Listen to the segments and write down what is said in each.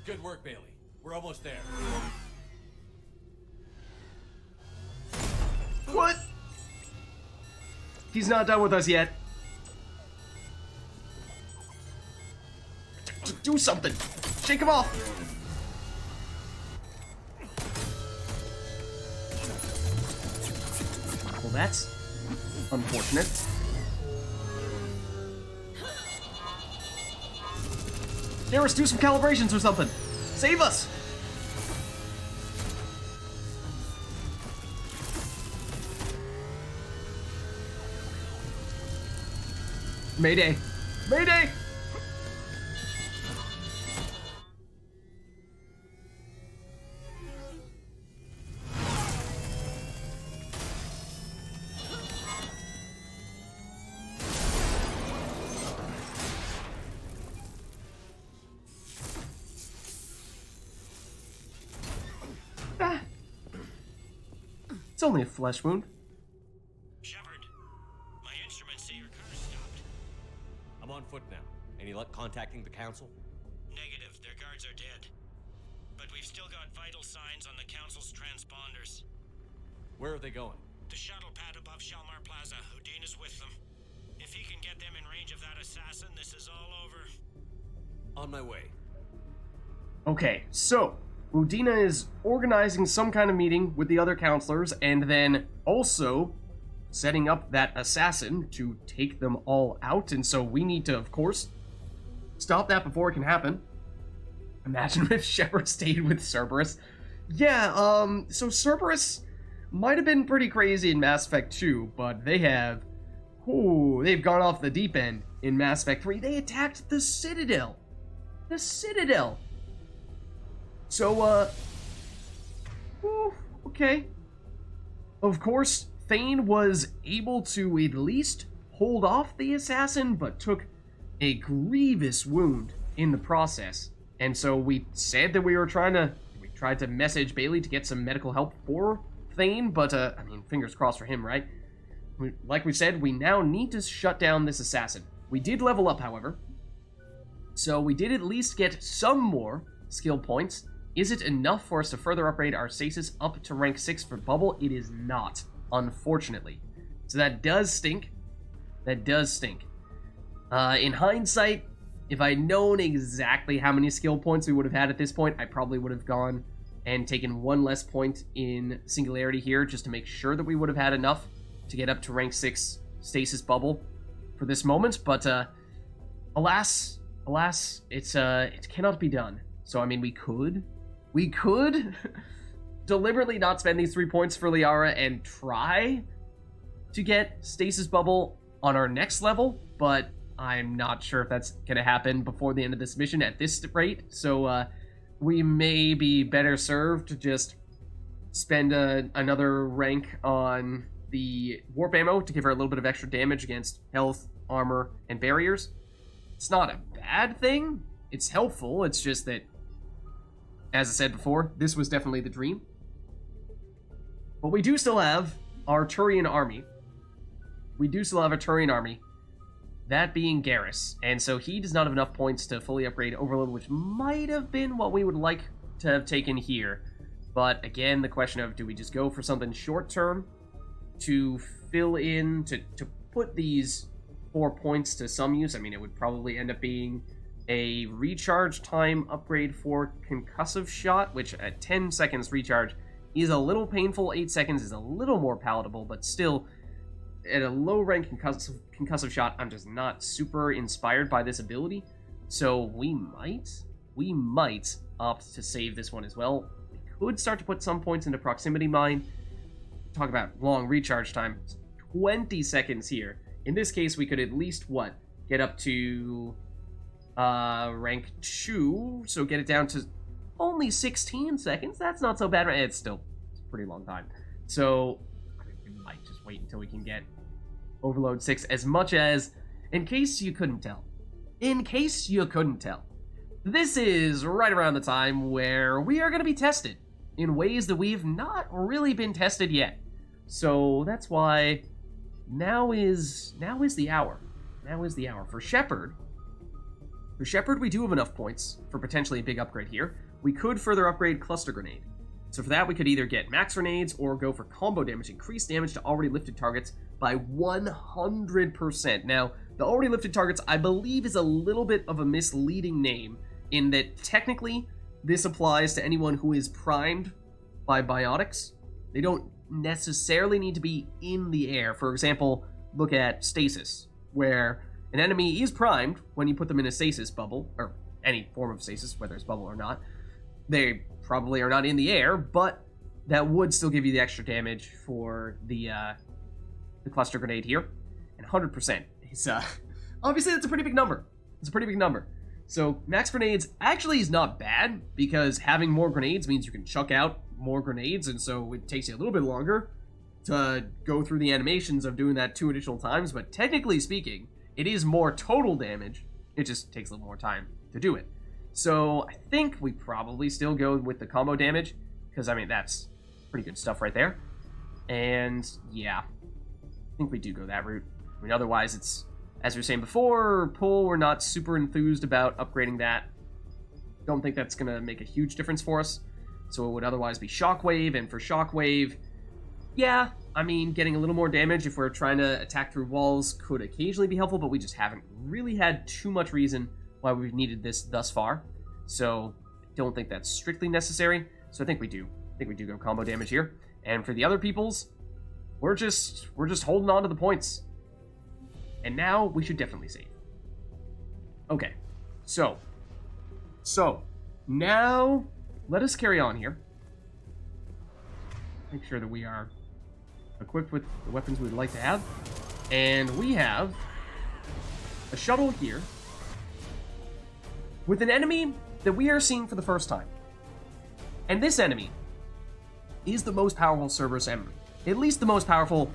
Good work, Bailey. We're almost there. What? He's not done with us yet. Do something. Shake him off. Well, that's unfortunate. Garrus, do some calibrations or something. Save us. Mayday. Mayday! Ah. It's only a flesh wound. Shepard, my instruments say your car's stopped. I'm on foot now. Any luck contacting the council? Negative, their guards are dead. But we've still got vital signs on the council's transponders. Where are they going? The shuttle pad above Shalmar Plaza. Udina's with them. If he can get them in range of that assassin, this is all over. On my way. Okay, so Udina is organizing some kind of meeting with the other counselors and then also setting up that assassin to take them all out. And so we need to, of course, stop that before it can happen. Imagine if Shepard stayed with Cerberus. Yeah, so Cerberus might have been pretty crazy in Mass Effect 2, but they've gone off the deep end in Mass Effect 3. They attacked the Citadel. The Citadel. So, okay. Of course, Thane was able to at least hold off the assassin, but took a grievous wound in the process. And so we said that we tried to message Bailey to get some medical help for Thane, but, I mean, fingers crossed for him, right? Like we said, we now need to shut down this assassin. We did level up, however. So we did at least get some more skill points. Is it enough for us to further upgrade our stasis up to rank 6 for Bubble? It is not, unfortunately. So that does stink. That does stink. In hindsight, if I'd known exactly how many skill points we would have had at this point, I probably would have gone and taken one less point in Singularity here just to make sure that we would have had enough to get up to rank 6 stasis Bubble for this moment. But alas, it cannot be done. So, I mean, we could deliberately not spend these 3 points for Liara and try to get Stasis Bubble on our next level, but I'm not sure if that's going to happen before the end of this mission at this rate, so we may be better served to just spend another rank on the Warp Ammo to give her a little bit of extra damage against health, armor, and barriers. It's not a bad thing. It's helpful. It's just that, as I said before, this was definitely the dream. But we do still have our Turian army. That being Garrus. And so he does not have enough points to fully upgrade Overload, which might have been what we would like to have taken here. But again, the question of, do we just go for something short-term to fill in, to put these 4 points to some use? I mean, it would probably end up being a recharge time upgrade for Concussive Shot, which at 10 seconds recharge is a little painful. 8 seconds is a little more palatable, but still, at a low rank concussive Shot, I'm just not super inspired by this ability. So we might opt to save this one as well. We could start to put some points into Proximity Mine. Talk about long recharge time. 20 seconds here. In this case, we could at least, get up to rank 2, so get it down to only 16 seconds. That's not so bad. It's still a pretty long time. So I mean, we might just wait until we can get Overload 6, as much as, in case you couldn't tell, this is right around the time where we are going to be tested in ways that we've not really been tested yet. So that's why now is the hour. Now is the hour. For Shepard, For Shepard, we do have enough points for potentially a big upgrade here. We could further upgrade Cluster Grenade. So for that, we could either get max grenades or go for combo damage, increase damage to already lifted targets by 100%. Now, the already lifted targets, I believe, is a little bit of a misleading name in that technically this applies to anyone who is primed by biotics. They don't necessarily need to be in the air. For example, look at stasis, where an enemy is primed when you put them in a stasis bubble, or any form of stasis, whether it's bubble or not. They probably are not in the air, but that would still give you the extra damage for the cluster grenade here. And 100% is, obviously that's a pretty big number. It's a pretty big number. So max grenades actually is not bad, because having more grenades means you can chuck out more grenades, and so it takes you a little bit longer to go through the animations of doing that 2 additional times, but technically speaking, it is more total damage. It just takes a little more time to do it. So I think we probably still go with the combo damage, because, I mean, that's pretty good stuff right there. And, yeah, I think we do go that route. I mean, otherwise it's, as we were saying before, pull, we're not super enthused about upgrading that. Don't think that's going to make a huge difference for us. So it would otherwise be Shockwave, and for Shockwave, yeah, I mean, getting a little more damage if we're trying to attack through walls could occasionally be helpful, but we just haven't really had too much reason why we've needed this thus far. So I don't think that's strictly necessary. So I think we do. I think we do go combo damage here. And for the other peoples, we're just holding on to the points. And now we should definitely save. Okay. So now let us carry on here. Make sure that we are equipped with the weapons we'd like to have. And we have a shuttle here with an enemy that we are seeing for the first time. And this enemy is the most powerful Cerberus enemy. At least the most powerful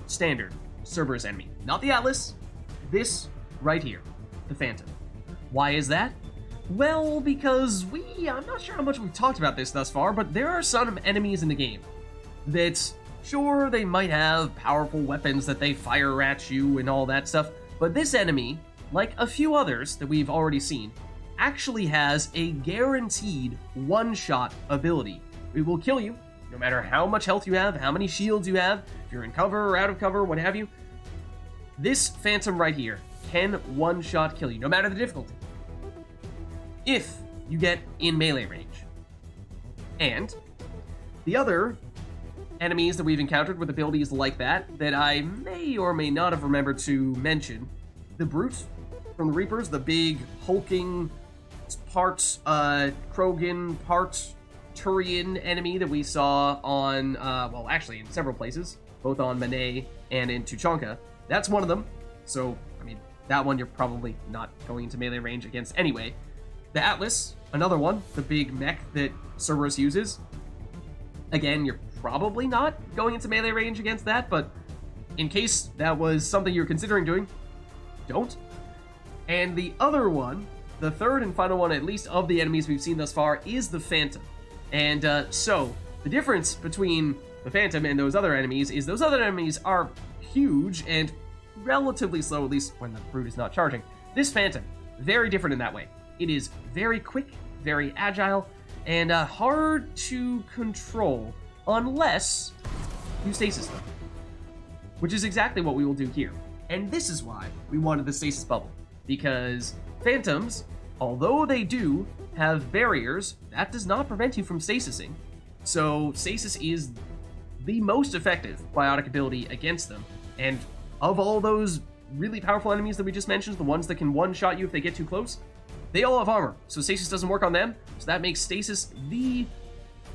standard Cerberus enemy. Not the Atlas, this right here, the Phantom. Why is that? Well, because I'm not sure how much we've talked about this thus far, but there are some enemies in the game that, sure, they might have powerful weapons that they fire at you and all that stuff, but this enemy, like a few others that we've already seen, actually has a guaranteed one-shot ability. It will kill you, no matter how much health you have, how many shields you have, if you're in cover or out of cover, what have you. This Phantom right here can one-shot kill you, no matter the difficulty, if you get in melee range. And the other enemies that we've encountered with abilities like that I may or may not have remembered to mention, the Brute from the Reapers, the big hulking part Krogan, part Turian enemy that we saw on, well, actually in several places, both on Manet and in Tuchanka. That's one of them. So, I mean, that one you're probably not going into melee range against anyway. The Atlas, another one, the big mech that Cerberus uses. Again, you're probably not going into melee range against that, but in case that was something you're considering doing, don't. And the other one, the third and final one, at least of the enemies we've seen thus far, is the Phantom. And so, the difference between the Phantom and those other enemies is those other enemies are huge and relatively slow, at least when the Brute is not charging. This Phantom, very different in that way. It is very quick, very agile, and hard to control unless you stasis them, which is exactly what we will do here. And this is why we wanted the stasis bubble, because Phantoms, although they do have barriers, that does not prevent you from stasising. So stasis is the most effective biotic ability against them, and of all those really powerful enemies that we just mentioned, the ones that can one-shot you if they get too close, they all have armor, so stasis doesn't work on them, so that makes stasis the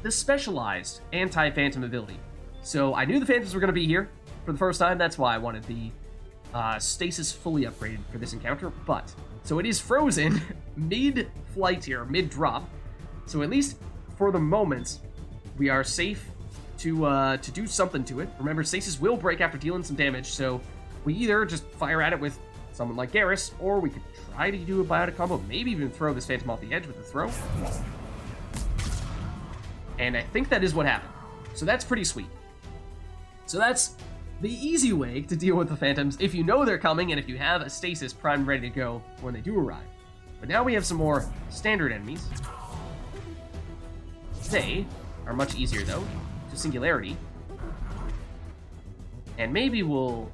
specialized anti-Phantom ability. So I knew the Phantoms were going to be here for the first time, that's why I wanted the stasis fully upgraded for this encounter, but, so it is frozen mid-flight here, mid-drop, so at least for the moment, we are safe to do something to it. Remember, stasis will break after dealing some damage, so we either just fire at it with someone like Garrus, or we could try to do a biotic combo, maybe even throw this Phantom off the edge with a throw. And I think that is what happened. So that's pretty sweet. So that's the easy way to deal with the Phantoms if you know they're coming and if you have a stasis primed ready to go when they do arrive. But now we have some more standard enemies. They are much easier, though, to Singularity. And maybe we'll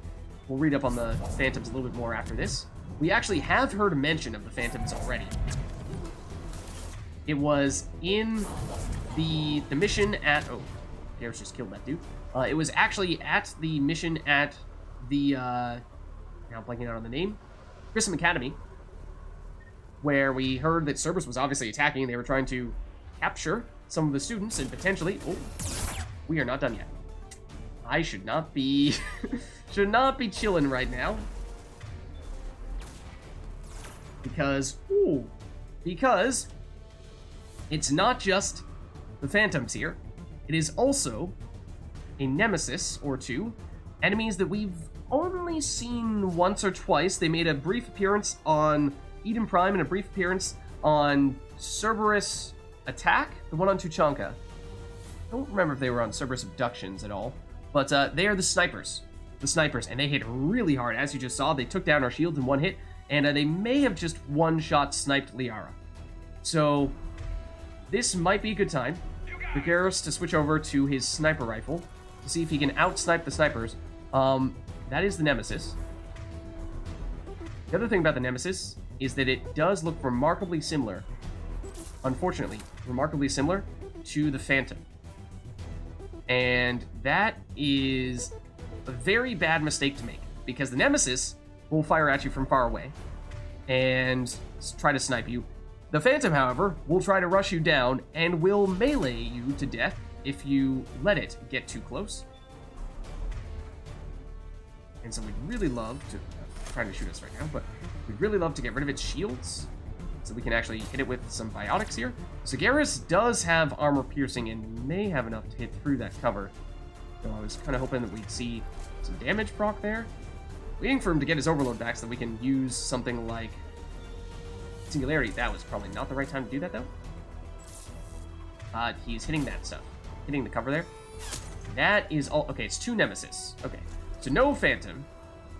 read up on the Phantoms a little bit more after this. We actually have heard mention of the Phantoms already. It was in the mission at... Oh, Garrus just killed that dude. It was actually at the mission at the... now I'm blanking out on the name. Grissom Academy. Where we heard that Cerberus was obviously attacking. They were trying to capture some of the students and potentially... Oh, we are not done yet. I should not be... should not be chilling right now. Because... Ooh. Because... It's not just the Phantoms here. It is also a nemesis or two. Enemies that we've only seen once or twice. They made a brief appearance on Eden Prime and a brief appearance on Cerberus Attack, the one on Tuchanka. I don't remember if they were on Cerberus Abductions at all. But they are the snipers. The snipers, and they hit really hard. As you just saw, they took down our shields in one hit, and they may have just one-shot sniped Liara. So, this might be a good time for Garrus to switch over to his sniper rifle to see if he can out-snipe the snipers. That is the Nemesis. The other thing about the Nemesis is that it does look remarkably similar, unfortunately, remarkably similar to the Phantom. And that is a very bad mistake to make, because the Nemesis will fire at you from far away and try to snipe you. The Phantom, however, will try to rush you down and will melee you to death if you let it get too close. And so we'd really love to... trying to shoot us right now, but we'd really love to get rid of its shields so we can actually hit it with some biotics here. So Garrus does have armor piercing and may have enough to hit through that cover. So I was kind of hoping that we'd see some damage proc there. Waiting for him to get his overload back so that we can use something like Singularity. That was probably not the right time to do that, though. He's hitting that stuff. Hitting the cover there. That is all... Okay, it's two Nemesis. Okay. So no Phantom,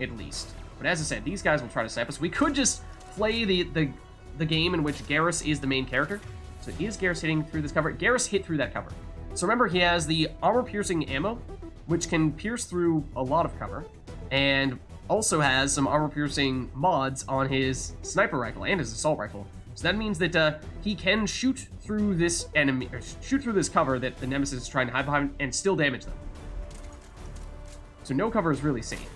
at least. But as I said, these guys will try to snipe us. We could just play the game in which Garrus is the main character. So is Garrus hitting through this cover? Garrus hit through that cover. So remember, he has the armor-piercing ammo, which can pierce through a lot of cover, and also has some armor-piercing mods on his sniper rifle and his assault rifle. So that means that he can shoot through this enemy, or shoot through this cover that the Nemesis is trying to hide behind, and still damage them. So no cover is really safe.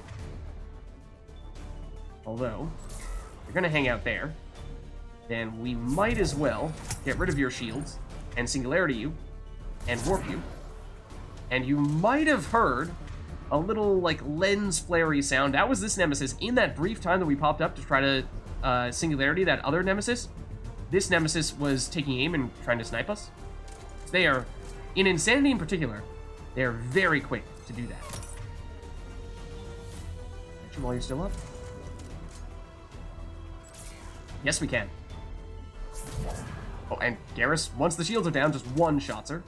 Although, if you're going to hang out there, then we might as well get rid of your shields and Singularity you and warp you. And you might have heard a little, like, lens flary sound. That was this Nemesis. In that brief time that we popped up to try to Singularity that other Nemesis, this Nemesis was taking aim and trying to snipe us. They are, in Insanity in particular, they are very quick to do that. Catch him while you're still up. Yes, we can. Oh, and Garrus, once the shields are down, just one-shots her.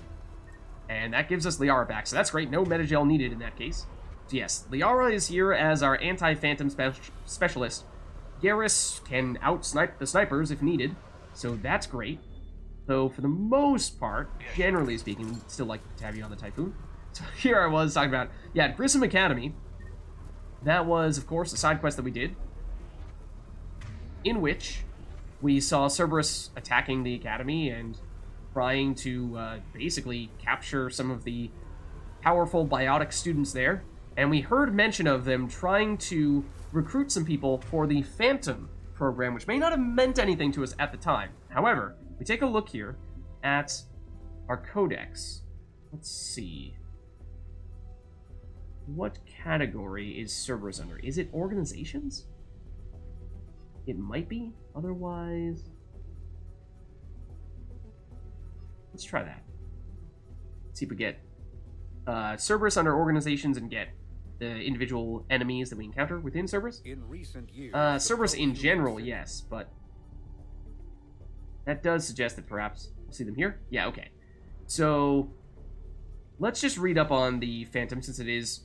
And that gives us Liara back, so that's great. No metagel needed in that case. So yes, Liara is here as our anti-Phantom specialist. Garrus can out-snipe the snipers if needed, so that's great. Though, for the most part, generally speaking, we'd still like to have you on the Typhoon. So here I was talking about, yeah, Grissom Academy. That was, of course, a side quest that we did, in which we saw Cerberus attacking the Academy and trying to basically capture some of the powerful biotic students there. And we heard mention of them trying to recruit some people for the Phantom program, which may not have meant anything to us at the time. However, we take a look here at our codex. Let's see. What category is Cerberus under? Is it organizations? It might be. Otherwise, let's try that. See if we get Cerberus under organizations and get the individual enemies that we encounter within Cerberus. In recent years, Cerberus in general, yes, but that does suggest that perhaps we'll see them here. Yeah, okay. So let's just read up on the Phantom, since it is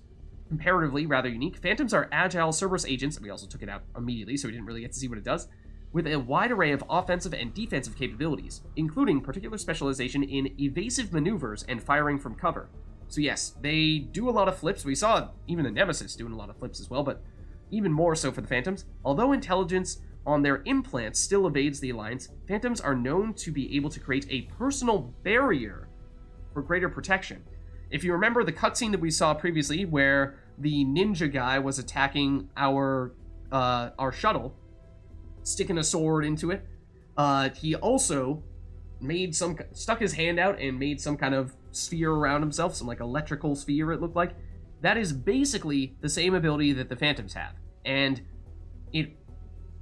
comparatively rather unique. Phantoms are agile Cerberus agents, and we also took it out immediately, so we didn't really get to see what it does, with a wide array of offensive and defensive capabilities, including particular specialization in evasive maneuvers and firing from cover. So yes, they do a lot of flips. We saw even the Nemesis doing a lot of flips as well, but even more so for the Phantoms. Although intelligence on their implants still evades the Alliance, Phantoms are known to be able to create a personal barrier for greater protection. If you remember the cutscene that we saw previously, where the ninja guy was attacking our shuttle, sticking a sword into it, he also stuck his hand out and made some kind of sphere around himself, some like electrical sphere it looked like. That is basically the same ability that the Phantoms have, and it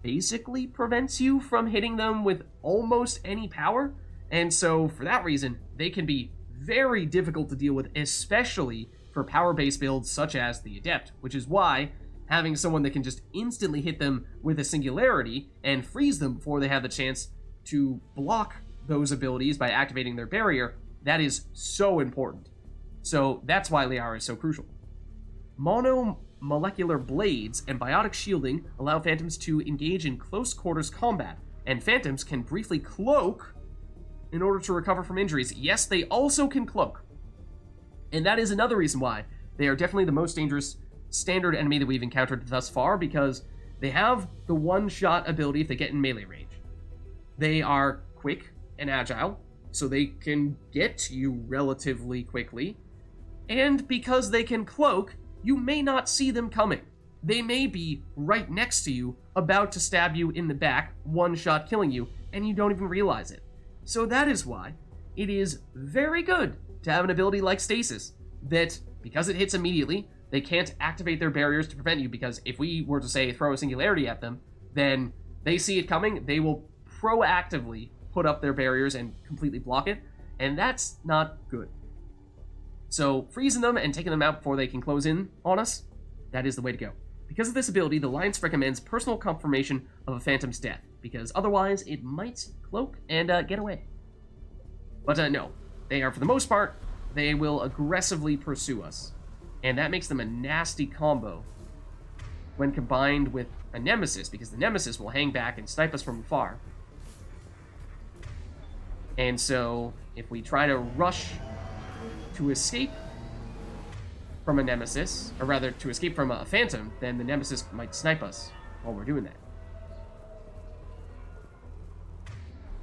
basically prevents you from hitting them with almost any power, and so for that reason, they can be very difficult to deal with, especially for power-based builds such as the Adept, which is why having someone that can just instantly hit them with a singularity and freeze them before they have the chance to block those abilities by activating their barrier, that is so important. So that's why Liara is so crucial. Monomolecular blades and biotic shielding allow Phantoms to engage in close quarters combat, and Phantoms can briefly cloak in order to recover from injuries. Yes, they also can cloak. And that is another reason why they are definitely the most dangerous standard enemy that we've encountered thus far, because they have the one-shot ability if they get in melee range. They are quick and agile, so they can get to you relatively quickly. And because they can cloak, you may not see them coming. They may be right next to you, about to stab you in the back, one shot killing you, and you don't even realize it. So that is why it is very good to have an ability like Stasis, that, because it hits immediately, they can't activate their barriers to prevent you, because if we were to, say, throw a singularity at them, then they see it coming, they will proactively put up their barriers and completely block it, and that's not good. So freezing them and taking them out before they can close in on us, that is the way to go. Because of this ability, the Alliance recommends personal confirmation of a Phantom's death, because otherwise it might cloak and get away. But no, they are, for the most part, they will aggressively pursue us, and that makes them a nasty combo when combined with a Nemesis, because the Nemesis will hang back and snipe us from afar. And so, if we try to rush to escape from a Nemesis, or rather, to escape from a Phantom, then the Nemesis might snipe us while we're doing that.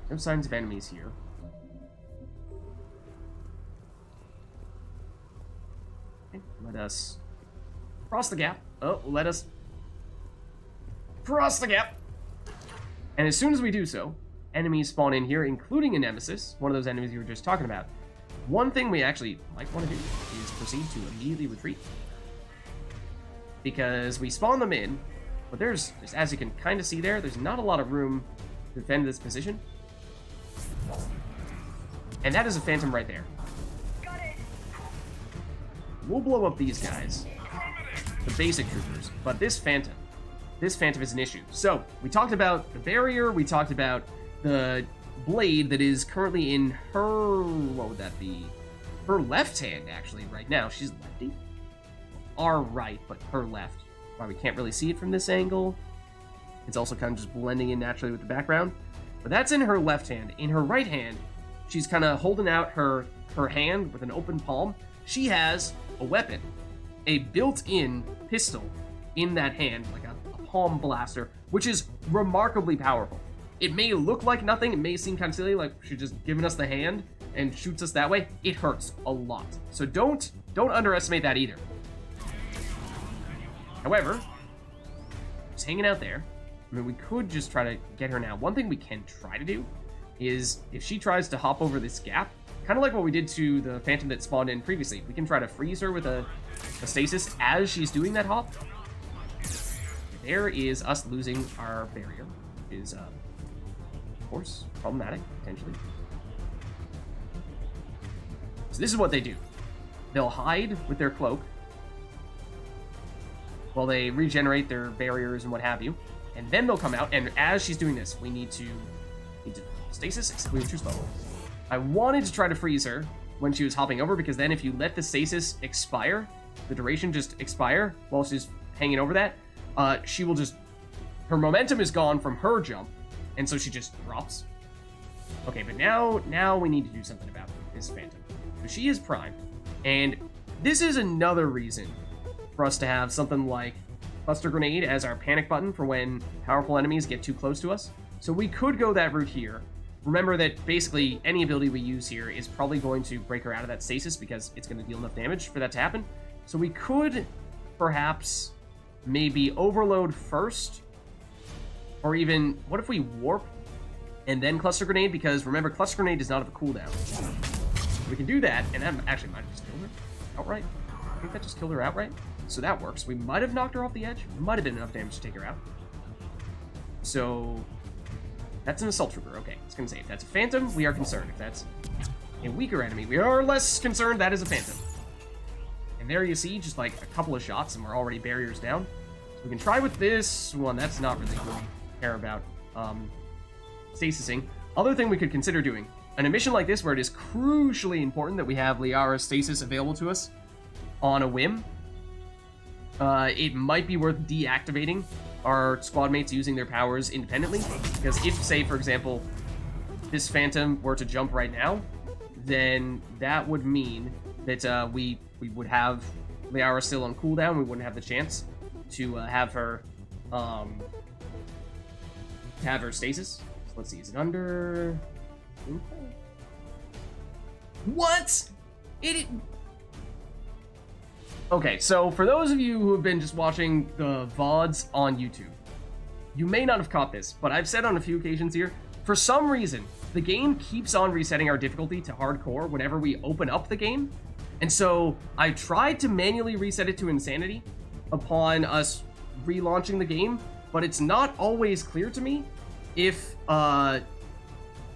No signs of enemies here. Okay, let us cross the gap. Oh, let us cross the gap. And as soon as we do so, enemies spawn in here, including a Nemesis, one of those enemies you were just talking about. One thing we actually might want to do is proceed to immediately retreat, because we spawn them in, but there's, as you can kind of see there, there's not a lot of room to defend this position. And that is a Phantom right there. We'll blow up these guys, the basic troopers, but this Phantom is an issue. So, we talked about the barrier, we talked about the blade that is currently in her, what would that be? Her left hand, actually, right now. She's lefty. Our right, but her left. Why we can't really see it from this angle. It's also kind of just blending in naturally with the background. But that's in her left hand. In her right hand, she's kind of holding out her hand with an open palm. She has a weapon, a built-in pistol in that hand, like a palm blaster, which is remarkably powerful. It may look like nothing, it may seem kind of silly, like she's just giving us the hand and shoots us that way. It hurts a lot. So don't underestimate that either. However, just hanging out there. I mean, we could just try to get her now. One thing we can try to do is, if she tries to hop over this gap, kind of like what we did to the Phantom that spawned in previously, we can try to freeze her with a stasis as she's doing that hop. There is us losing our barrier, which is, of course, problematic, potentially. So this is what they do. They'll hide with their cloak while they regenerate their barriers and what have you, and then they'll come out, and as she's doing this, we need to stasis, except we were too slow. I wanted to try to freeze her when she was hopping over, because then if you let the stasis expire, the duration just expire while she's hanging over that, she will just... Her momentum is gone from her jump, and so she just drops. Okay, but now we need to do something about this Phantom. So she is primed, and this is another reason for us to have something like Cluster Grenade as our panic button for when powerful enemies get too close to us. So we could go that route here. Remember that basically any ability we use here is probably going to break her out of that stasis because it's going to deal enough damage for that to happen. So we could perhaps maybe overload first, or even, what if we warp and then Cluster Grenade? Because remember, Cluster Grenade does not have a cooldown. We can do that, and that actually might have just killed her outright. I think that just killed her outright. So that works. We might have knocked her off the edge. Might have been enough damage to take her out. So that's an Assault Trooper. Okay, it's going to say if that's a Phantom, we are concerned. If that's a weaker enemy, we are less concerned. That is a Phantom. And there you see just like a couple of shots, and we're already barriers down. So we can try with this one. That's not really what we care about. Stasising. Other thing we could consider doing, in a mission like this where it is crucially important that we have Liara's stasis available to us on a whim, it might be worth deactivating our squad mates using their powers independently, because if, say, for example, this Phantom were to jump right now, then that would mean that we would have Liara still on cooldown. We wouldn't have the chance to have her stasis. So let's see, is it under? What? Okay, so for those of you who have been just watching the VODs on YouTube, you may not have caught this, but I've said on a few occasions here, for some reason, the game keeps on resetting our difficulty to hardcore whenever we open up the game. And so I tried to manually reset it to insanity upon us relaunching the game, but it's not always clear to me if that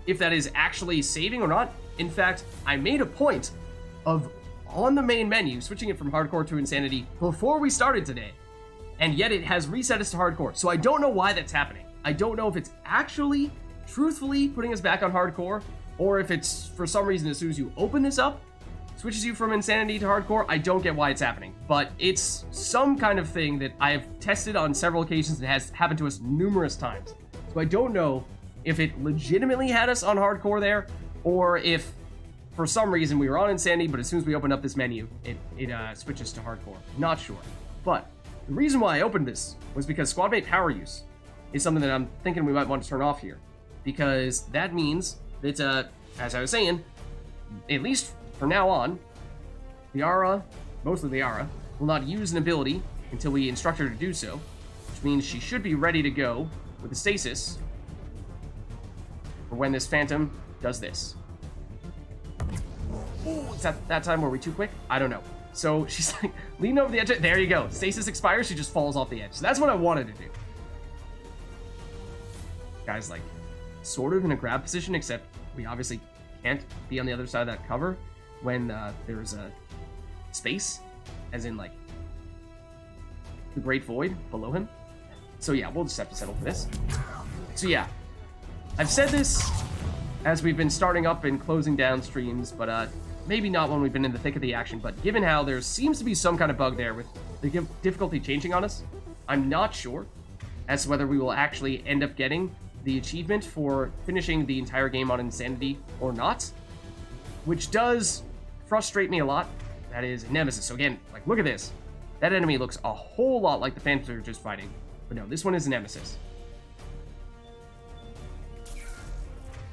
is actually saving or not. In fact, I made a point of, on the main menu, switching it from hardcore to insanity before we started today, and yet it has reset us to hardcore. So I don't know why that's happening. I don't know if it's actually, truthfully putting us back on hardcore, or if it's, for some reason, as soon as you open this up, switches you from insanity to hardcore. I don't get why it's happening, but it's some kind of thing that I have tested on several occasions and has happened to us numerous times. So I don't know if it legitimately had us on hardcore there, or if for some reason we were on insanity, but as soon as we open up this menu, it switches to hardcore. Not sure. But the reason why I opened this was because squad mate power use is something that I'm thinking we might want to turn off here, because that means that, as I was saying, at least from now on, Liara, mostly Liara, will not use an ability until we instruct her to do so, which means she should be ready to go with the stasis for when this Phantom does this. Ooh, is that time were we too quick? I don't know. So she's like leaning over the edge. There you go. Stasis expires. She just falls off the edge. So that's what I wanted to do. Guy's like sort of in a grab position, except we obviously can't be on the other side of that cover when there's a space, as in like the Great Void below him. So yeah, we'll just have to settle for this. So yeah, I've said this as we've been starting up and closing down streams, but maybe not when we've been in the thick of the action. But given how there seems to be some kind of bug there with the difficulty changing on us, I'm not sure as to whether we will actually end up getting the achievement for finishing the entire game on insanity or not, which does frustrate me a lot. That is Nemesis. So again, like, look at this. That enemy looks a whole lot like the Phantoms we were just fighting, but no, this one is Nemesis.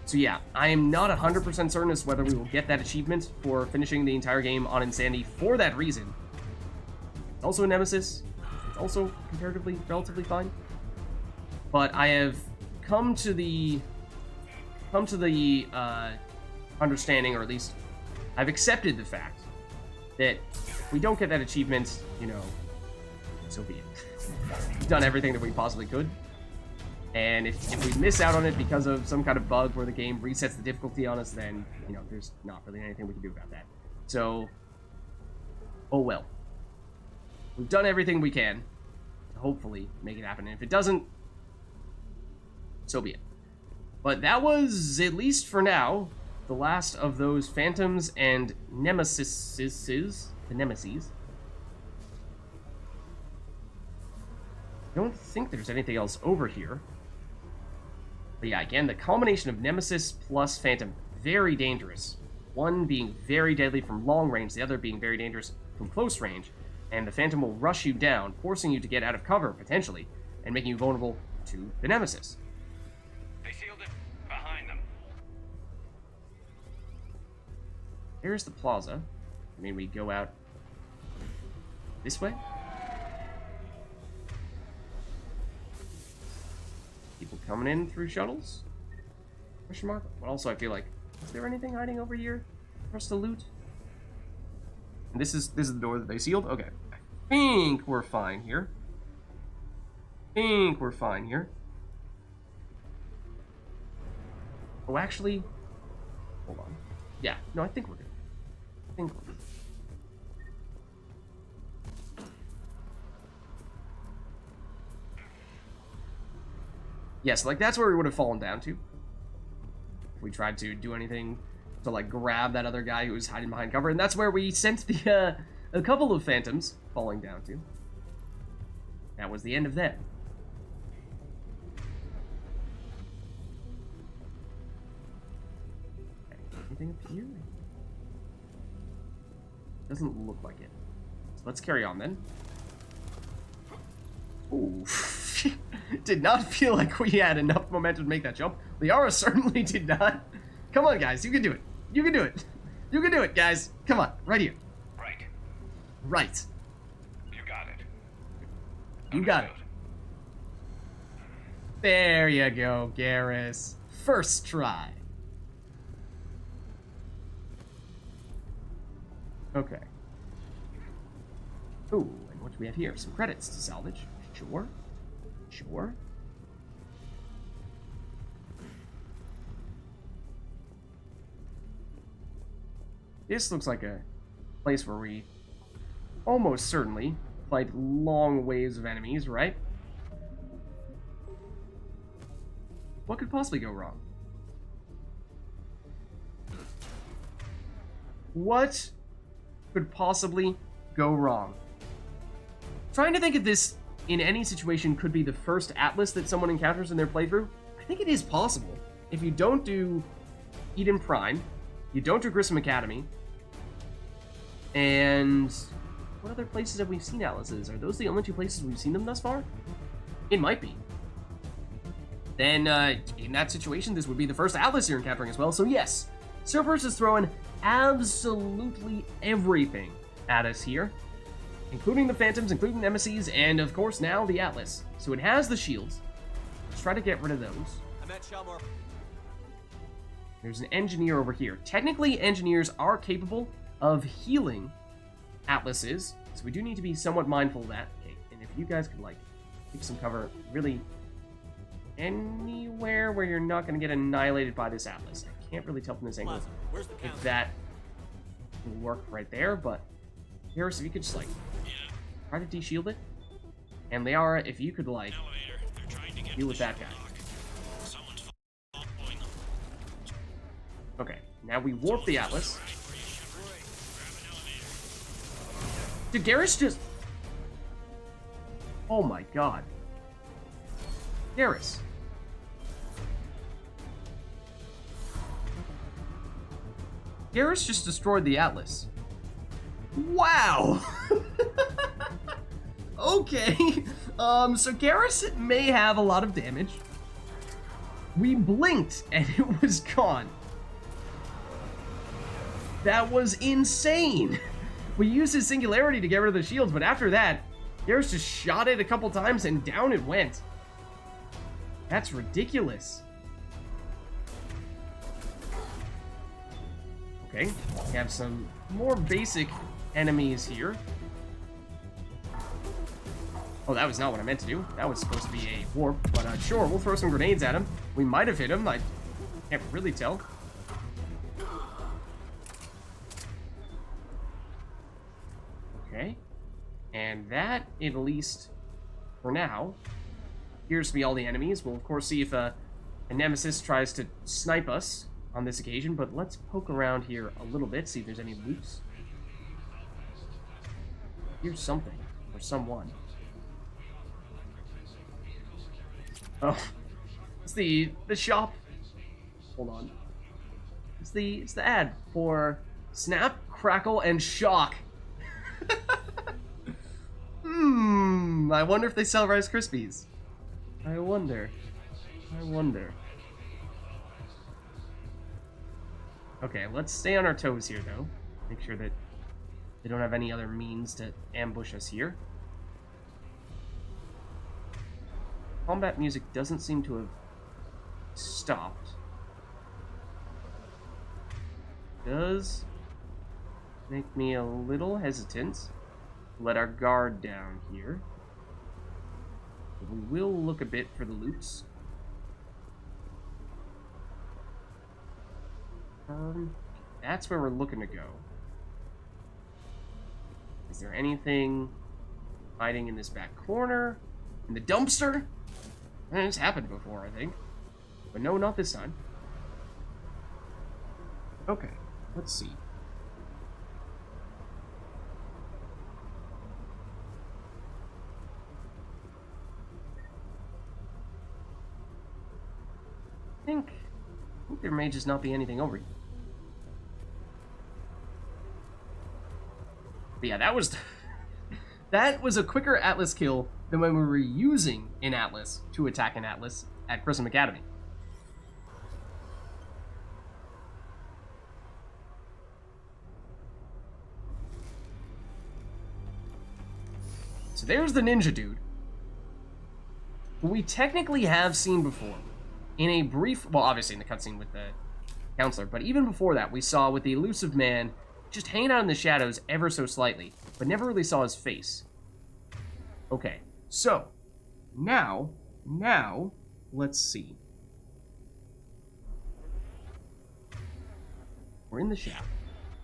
So yeah, I am not 100% certain as to whether we will get that achievement for finishing the entire game on insanity for that reason. It's also a Nemesis. It's also comparatively, relatively fine. But I have come to the understanding, or at least I've accepted the fact that if we don't get that achievement, you know, so be it. We've done everything that we possibly could. And if we miss out on it because of some kind of bug where the game resets the difficulty on us, then, you know, there's not really anything we can do about that. So, oh well. We've done everything we can to hopefully make it happen. And if it doesn't, so be it. But that was, at least for now, the last of those Phantoms and Nemesises, the Nemesis. I don't think there's anything else over here. But yeah, again, the combination of Nemesis plus Phantom, very dangerous. One being very deadly from long range, the other being very dangerous from close range. And the Phantom will rush you down, forcing you to get out of cover, potentially, and making you vulnerable to the Nemesis. They sealed it behind them. There's the plaza. I mean, we go out this way? People coming in through shuttles? Question mark? But also, I feel like, is there anything hiding over here for us to loot? And this is the door that they sealed? Okay. I think we're fine here. Oh, actually, hold on. Yeah, no, I think we're good. Yes, like that's where we would have fallen down to. If we tried to do anything to like grab that other guy who was hiding behind cover, and that's where we sent the a couple of Phantoms falling down to. That was the end of them. Okay, anything up here? Doesn't look like it. So let's carry on then. Ooh. Did not feel like we had enough momentum to make that jump. Liara certainly did not. Come on, guys. You can do it. You can do it. You can do it, guys. Come on. Right here. Right. Right. You got it. You got it. There you go, Garrus. First try. Okay. Ooh, and what do we have here? Some credits to salvage. Sure. Sure. This looks like a place where we almost certainly fight long waves of enemies, right? What could possibly go wrong? What could possibly go wrong? Trying to think if this, in any situation, could be the first Atlas that someone encounters in their playthrough. I think it is possible. If you don't do Eden Prime, you don't do Grissom Academy, and what other places have we seen Atlases? Are those the only two places we've seen them thus far? It might be. Then, in that situation, this would be the first Atlas you're encountering as well. So yes, Surfers is throwing absolutely everything at us here, including the Phantoms, including Nemesis, and of course now the Atlas. So it has the shields. Let's try to get rid of those. I'm at Shalmar. There's an engineer over here. Technically, engineers are capable of healing Atlases, so we do need to be somewhat mindful of that. Okay, and if you guys could, like, take some cover really anywhere where you're not going to get annihilated by this Atlas. I can't really tell from this angle if that will work right there, but Harris, if you could just, like, try to de-shield it. And Liara, if you could, like, deal with that guy. Okay, now we warp the Atlas. Did Garrus just... Oh my god. Garrus. Garrus just destroyed the Atlas. Wow! Okay. So Garrus may have a lot of damage. We blinked and it was gone. That was insane. We used his singularity to get rid of the shields, but after that, Garrus just shot it a couple times and down it went. That's ridiculous. Okay, we have some more basic enemies here. Oh, that was not what I meant to do. That was supposed to be a warp, but sure, we'll throw some grenades at him. We might have hit him, I can't really tell. Okay, and that, at least for now, appears to be all the enemies. We'll of course see if a Nemesis tries to snipe us on this occasion, but let's poke around here a little bit, see if there's any loops. Here's something, or someone. Oh, it's the shop. Hold on. It's the ad for Snap, Crackle, and Shock. I wonder if they sell Rice Krispies. I wonder. Okay, let's stay on our toes here, though. Make sure that they don't have any other means to ambush us here. Combat music doesn't seem to have stopped. Does make me a little hesitant to let our guard down here. But we will look a bit for the loops. That's where we're looking to go. Is there anything hiding in this back corner? In the dumpster? It's happened before, I think. But no, not this time. Okay, let's see. I think there may just not be anything over here. But yeah, that was a quicker Atlas kill than when we were using an Atlas to attack an Atlas at Prism Academy. So there's the ninja dude, who we technically have seen before in a brief, well, obviously in the cutscene with the counselor, but even before that, we saw with the elusive man just hanging out in the shadows ever so slightly, but never really saw his face. Okay, so now, let's see. We're in the shaft,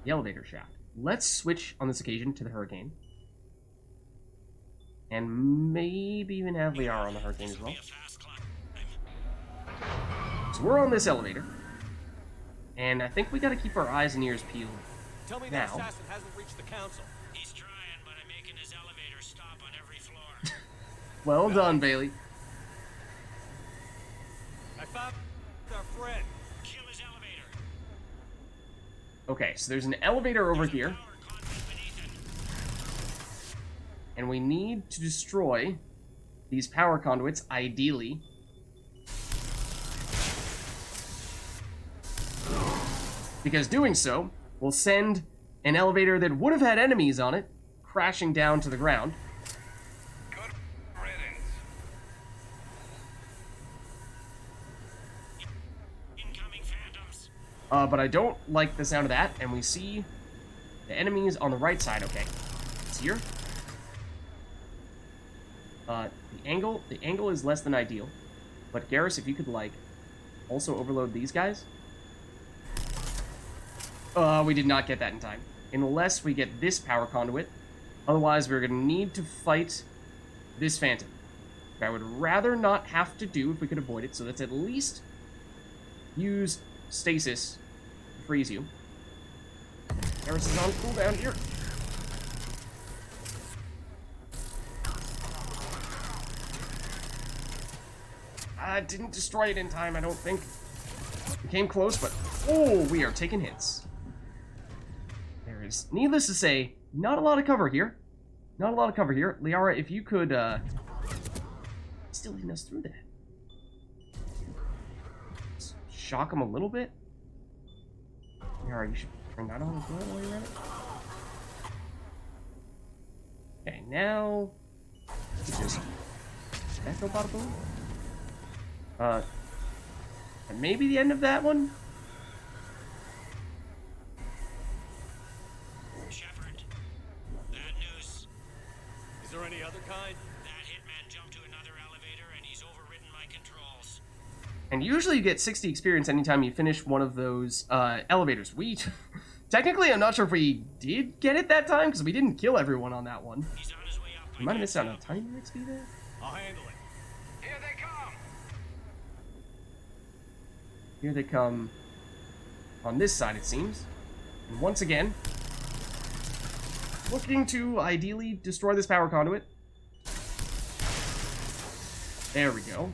the elevator shaft. Let's switch on this occasion to the Hurricane. And maybe even have Liara on the Hurricane as well. So we're on this elevator. And I think we gotta keep our eyes and ears peeled. Tell me now. that assassin hasn't reached the council. He's trying, but I'm making his elevator stop on every floor. Well done, Bailey. I found our friend. Kill his elevator. Okay, so there's an elevator over There's a here. power conduit beneath it. And we need to destroy these power conduits, ideally. Because doing so will send an elevator that would have had enemies on it crashing down to the ground. Good riddance. Incoming phantoms. But I don't like the sound of that, and we see the enemies on the right side. Okay, it's here. The angle is less than ideal, but Garrus, if you could like also overload these guys. We did not get that in time. Unless we get this power conduit. Otherwise, we're going to need to fight this Phantom. I would rather not have to do if we could avoid it, so let's at least use stasis to freeze you. Garrus is on cooldown here. I didn't destroy it in time, I don't think. We came close, but oh, we are taking hits. There is, needless to say, not a lot of cover here. Not a lot of cover here. Liara, if you could, still leading us through that. Let's shock him a little bit. Liara, you should turn that on as well while you're at it. Okay, now, just echo bada boom. And maybe the end of that one? Shepard, bad news. Is there any other kind? That hitman jumped to another elevator and he's overridden my controls. And usually you get 60 experience anytime you finish one of those elevators. We, technically, I'm not sure if we did get it that time, because we didn't kill everyone on that one. He's on his way up. We might have missed out on a tiny XP there. I'll handle it. Here they come. Here they come on this side, it seems. And once again, looking to ideally destroy this power conduit. There we go.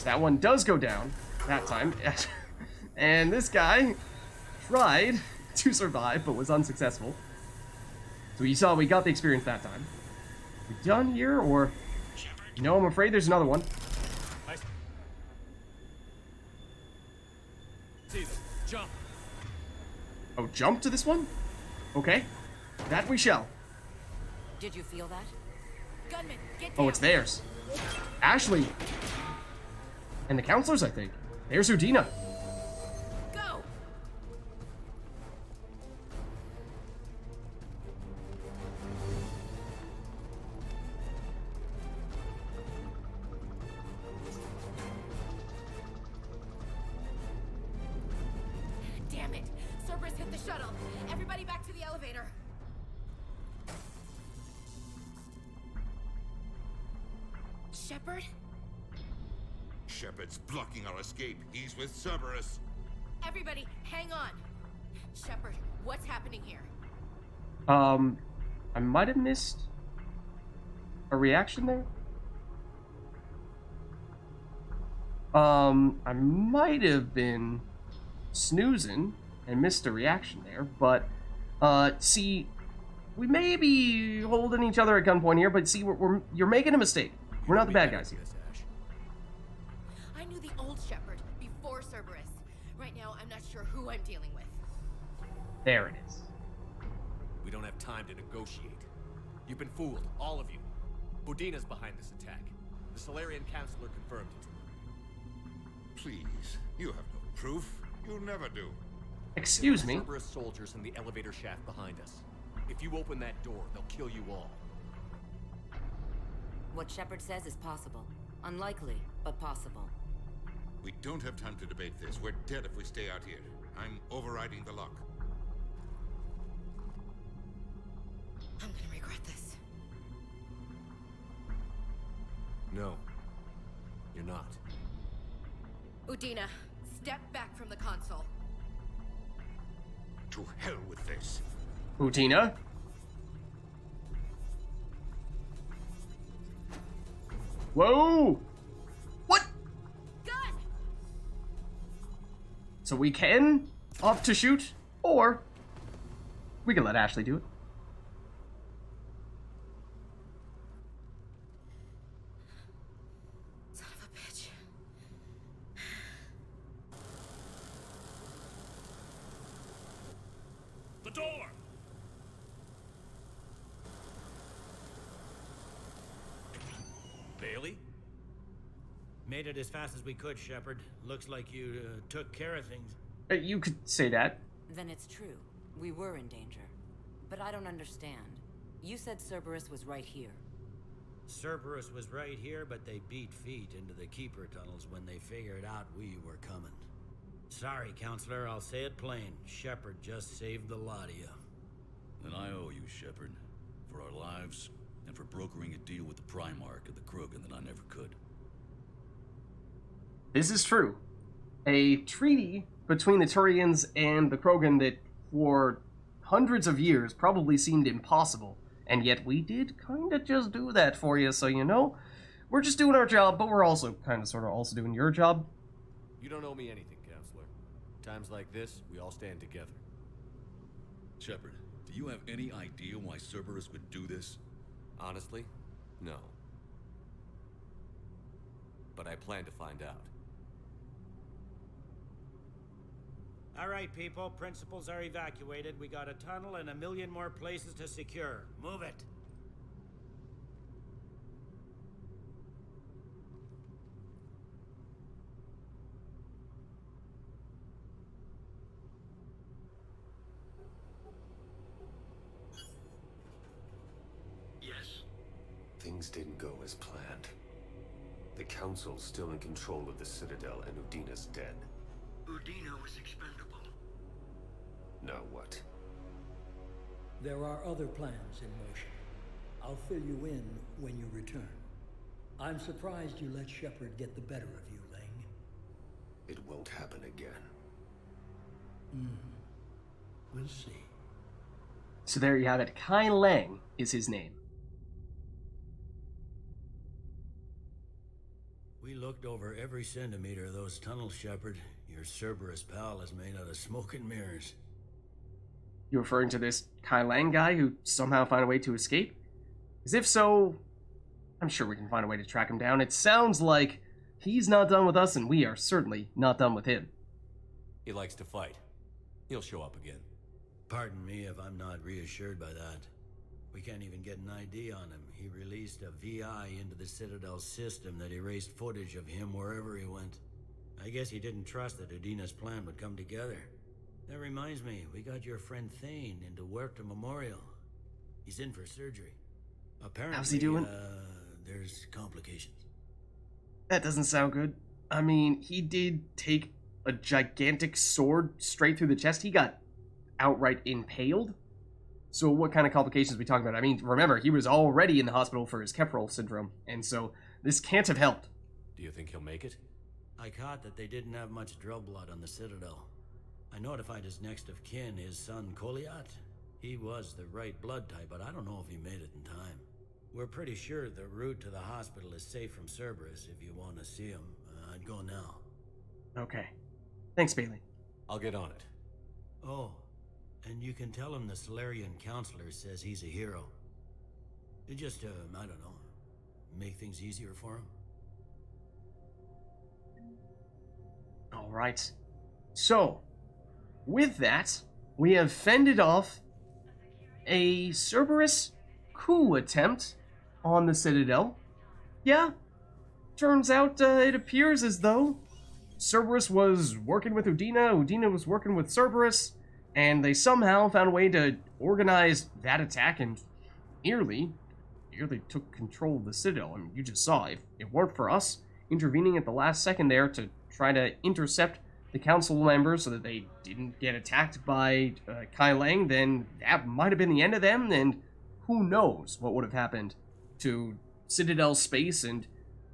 That one does go down that time. And this guy tried to survive, but was unsuccessful. So you saw we got the experience that time. We done here, or... No, I'm afraid there's another one. Nice. Caesar, jump. Oh, jump to this one? Okay. That we shall. Did you feel that? Gunman, get down. Oh, it's theirs. Ashley. And the counselors, I think. There's Udina. Go. Damn it. Cerberus hit the shuttle. Everybody back to the elevator. Shepard? Shepard's blocking our escape. He's with Cerberus. Everybody, hang on. Shepard, what's happening here? I might have missed a reaction there. I might have been snoozing and missed a reaction there, but, see, we may be holding each other at gunpoint here, but see, you're making a mistake. We're not the bad guys here. I knew the old Shepard before Cerberus. Right now, I'm not sure who I'm dealing with. There it is. We don't have time to negotiate. You've been fooled, all of you. Udina's behind this attack. The Solarian Counselor confirmed it. Please, you have no proof. You never do. Excuse me. Cerberus soldiers in the elevator shaft behind us. If you open that door, they'll kill you all. What Shepard says is possible. Unlikely, but possible. We don't have time to debate this. We're dead if we stay out here. I'm overriding the lock. I'm gonna regret this. No. You're not. Udina, step back from the console. To hell with this. Udina. Whoa! What? Gun! So we can opt to shoot, or we can let Ashley do it. Son of a bitch. The door! Bailey? Made it as fast as we could, Shepard. Looks like you took care of things. You could say that. Then it's true. We were in danger. But I don't understand. You said Cerberus was right here. Cerberus was right here, but they beat feet into the Keeper tunnels when they figured out we were coming. Sorry, Counselor, I'll say it plain. Shepard just saved the lot of you. Then I owe you, Shepard, for our lives and for brokering a deal with the Primarch of the Krogan that I never could. This is true. A treaty between the Turians and the Krogan that for hundreds of years probably seemed impossible. And yet we did kind of just do that for you, so you know, we're just doing our job, but we're also kind of sort of also doing your job. You don't owe me anything, Counselor. Times like this, we all stand together. Shepard, do you have any idea why Cerberus would do this? Honestly, no. But I plan to find out. All right, people. Principals are evacuated. We got a tunnel and 1 million more places to secure. Move it. Yes. Things didn't go as planned. The Council's still in control of the Citadel and Udina's dead. Udina was expendable. Now what? There are other plans in motion. I'll fill you in when you return. I'm surprised you let Shepard get the better of you, Ling. It won't happen again. We'll see. So there you have it. Kai Lang is his name. We looked over every centimeter of those tunnels, Shepard. Your Cerberus pal is made out of smoke and mirrors. You referring to this Kai Lang guy who somehow found a way to escape? As if so, I'm sure we can find a way to track him down. It sounds like he's not done with us, and we are certainly not done with him. He likes to fight. He'll show up again. Pardon me if I'm not reassured by that. We can't even get an ID on him. He released a VI into the Citadel system that erased footage of him wherever he went. I guess he didn't trust that Udina's plan would come together. That reminds me, we got your friend Thane into Huerta Memorial. He's in for surgery. Apparently, how's he doing? There's complications. That doesn't sound good. I mean, he did take a gigantic sword straight through the chest. He got outright impaled. So what kind of complications are we talking about? I mean, remember, he was already in the hospital for his Keprol syndrome, and so this can't have helped. Do you think he'll make it? I caught that they didn't have much drill blood on the Citadel. I notified his next of kin, his son Koliat. He was the right blood type, but I don't know if he made it in time. We're pretty sure the route to the hospital is safe from Cerberus. If you want to see him, I'd go now. Okay. Thanks, Bailey. I'll get on it. Oh, and you can tell him the Solarian counselor says he's a hero. It just, I don't know, make things easier for him. All right. So, with that, we have fended off a Cerberus coup attempt on the Citadel. Yeah, turns out it appears as though Cerberus was working with Udina, Udina was working with Cerberus, and they somehow found a way to organize that attack and nearly took control of the Citadel. I mean, you just saw, if it weren't for us intervening at the last second there to try to intercept the council members so that they didn't get attacked by Kai Lang, then that might have been the end of them, and who knows what would have happened to Citadel space and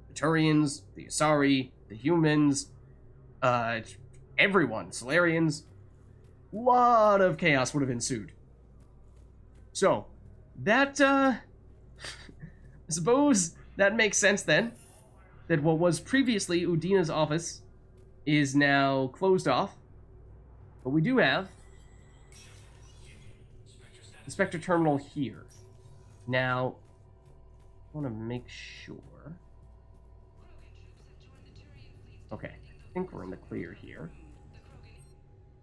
the Turians, the Asari, the humans, everyone, Solarians. A lot of chaos would have ensued. So, that, I suppose that makes sense then, that what was previously Udina's office is now closed off. But we do have the Spectre Terminal here. Now, I want to make sure. Okay, I think we're in the clear here.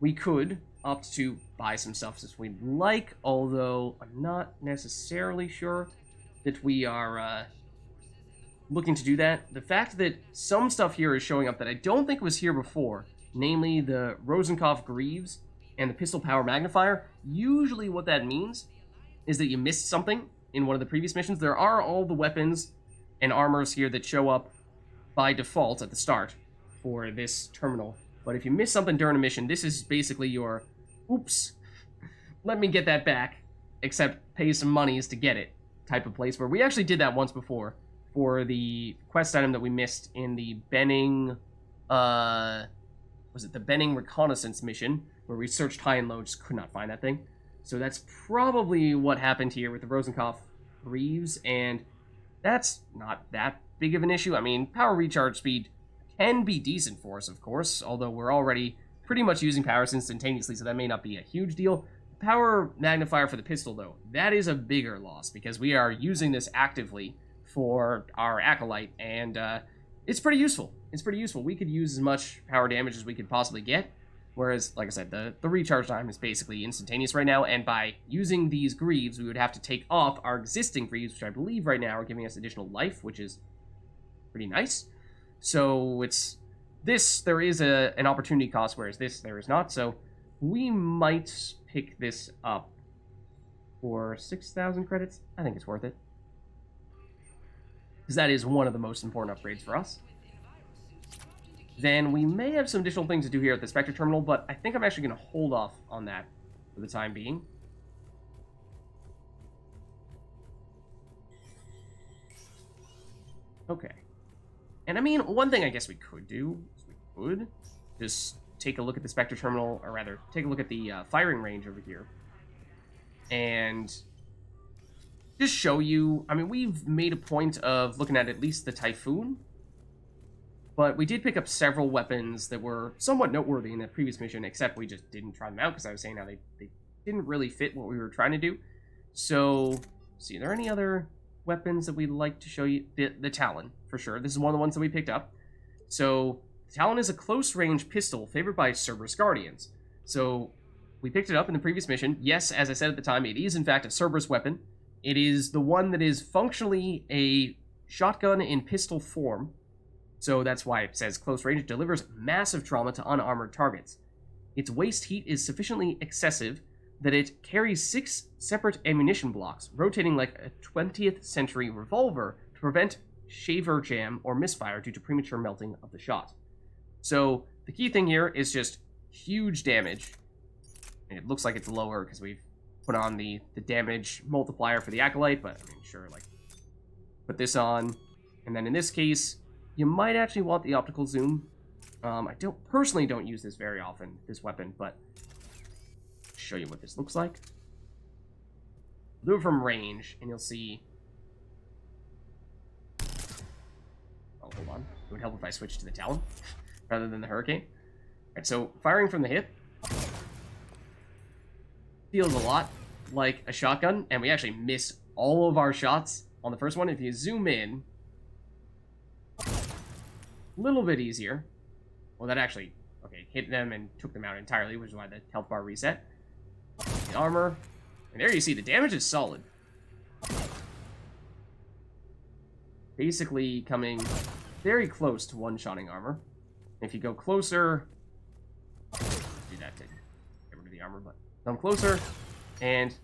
We could opt to buy some stuff since we'd like, although I'm not necessarily sure that we are looking to do that. The fact that some stuff here is showing up that I don't think was here before, namely the Rosenkopf Greaves and the Pistol Power Magnifier, usually what that means is that you missed something in one of the previous missions. There are all the weapons and armors here that show up by default at the start for this terminal. But if you miss something during a mission, this is basically your, oops, let me get that back, except pay some monies to get it type of place, where we actually did that once before for the quest item that we missed in the Benning, was it the Benning Reconnaissance mission, where we searched high and low, just could not find that thing. So that's probably what happened here with the Rosenkopf Greaves, and that's not that big of an issue. I mean, power recharge speed can be decent for us, of course, although we're already pretty much using powers instantaneously, so that may not be a huge deal. Power magnifier for the pistol, though, that is a bigger loss, because we are using this actively for our Acolyte, and it's pretty useful. It's pretty useful. We could use as much power damage as we could possibly get, whereas, like I said, the recharge time is basically instantaneous right now, and by using these Greaves, we would have to take off our existing Greaves, which I believe right now are giving us additional life, which is pretty nice. So it's this, there is an opportunity cost, whereas this, there is not. So we might pick this up for 6,000 credits. I think it's worth it, because that is one of the most important upgrades for us. Then we may have some additional things to do here at the Spectre Terminal, but I think I'm actually going to hold off on that for the time being. Okay. And I mean, one thing I guess we could do is we could just take a look at the Spectre Terminal, or rather, take a look at the firing range over here. And just show you, I mean, we've made a point of looking at least the Typhoon. But we did pick up several weapons that were somewhat noteworthy in the previous mission, except we just didn't try them out, because I was saying how they didn't really fit what we were trying to do. So, let's see, are there any other weapons that we'd like to show you? The Talon, for sure. This is one of the ones that we picked up. So, the Talon is a close-range pistol favored by Cerberus Guardians. So, we picked it up in the previous mission. Yes, as I said at the time, it is in fact a Cerberus weapon. It is the one that is functionally a shotgun in pistol form. So that's why it says close range. It delivers massive trauma to unarmored targets. Its waste heat is sufficiently excessive that it carries 6 separate ammunition blocks, rotating like a 20th century revolver to prevent shaver jam or misfire due to premature melting of the shot. So the key thing here is just huge damage. And it looks like it's lower because we've put on the damage multiplier for the Acolyte, but I mean, sure, like, put this on. And then in this case, you might actually want the optical zoom. I personally don't use this very often, this weapon, but I'll show you what this looks like. Do it from range, and you'll see. Oh, hold on. It would help if I switched to the Talon rather than the Hurricane. Alright, so firing from the hip feels a lot like a shotgun, and we actually miss all of our shots on the first one. If you zoom in, a little bit easier. Well, that actually, okay, hit them and took them out entirely, which is why the health bar reset. The armor, and there you see the damage is solid. Basically coming very close to one-shotting armor. If you go closer, do that to get rid of the armor, but come closer, and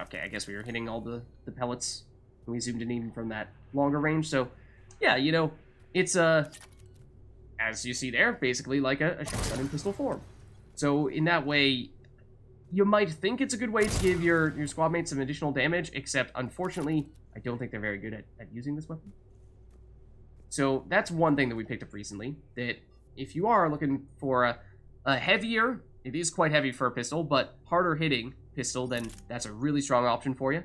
okay, I guess we were hitting all the pellets, and we zoomed in even from that longer range. So yeah, you know, it's as you see there, basically like a shotgun in pistol form. So in that way, you might think it's a good way to give your squad mates some additional damage, except unfortunately, I don't think they're very good at using this weapon. So that's one thing that we picked up recently, that if you are looking for a heavier, it is quite heavy for a pistol, but harder hitting pistol, then that's a really strong option for you.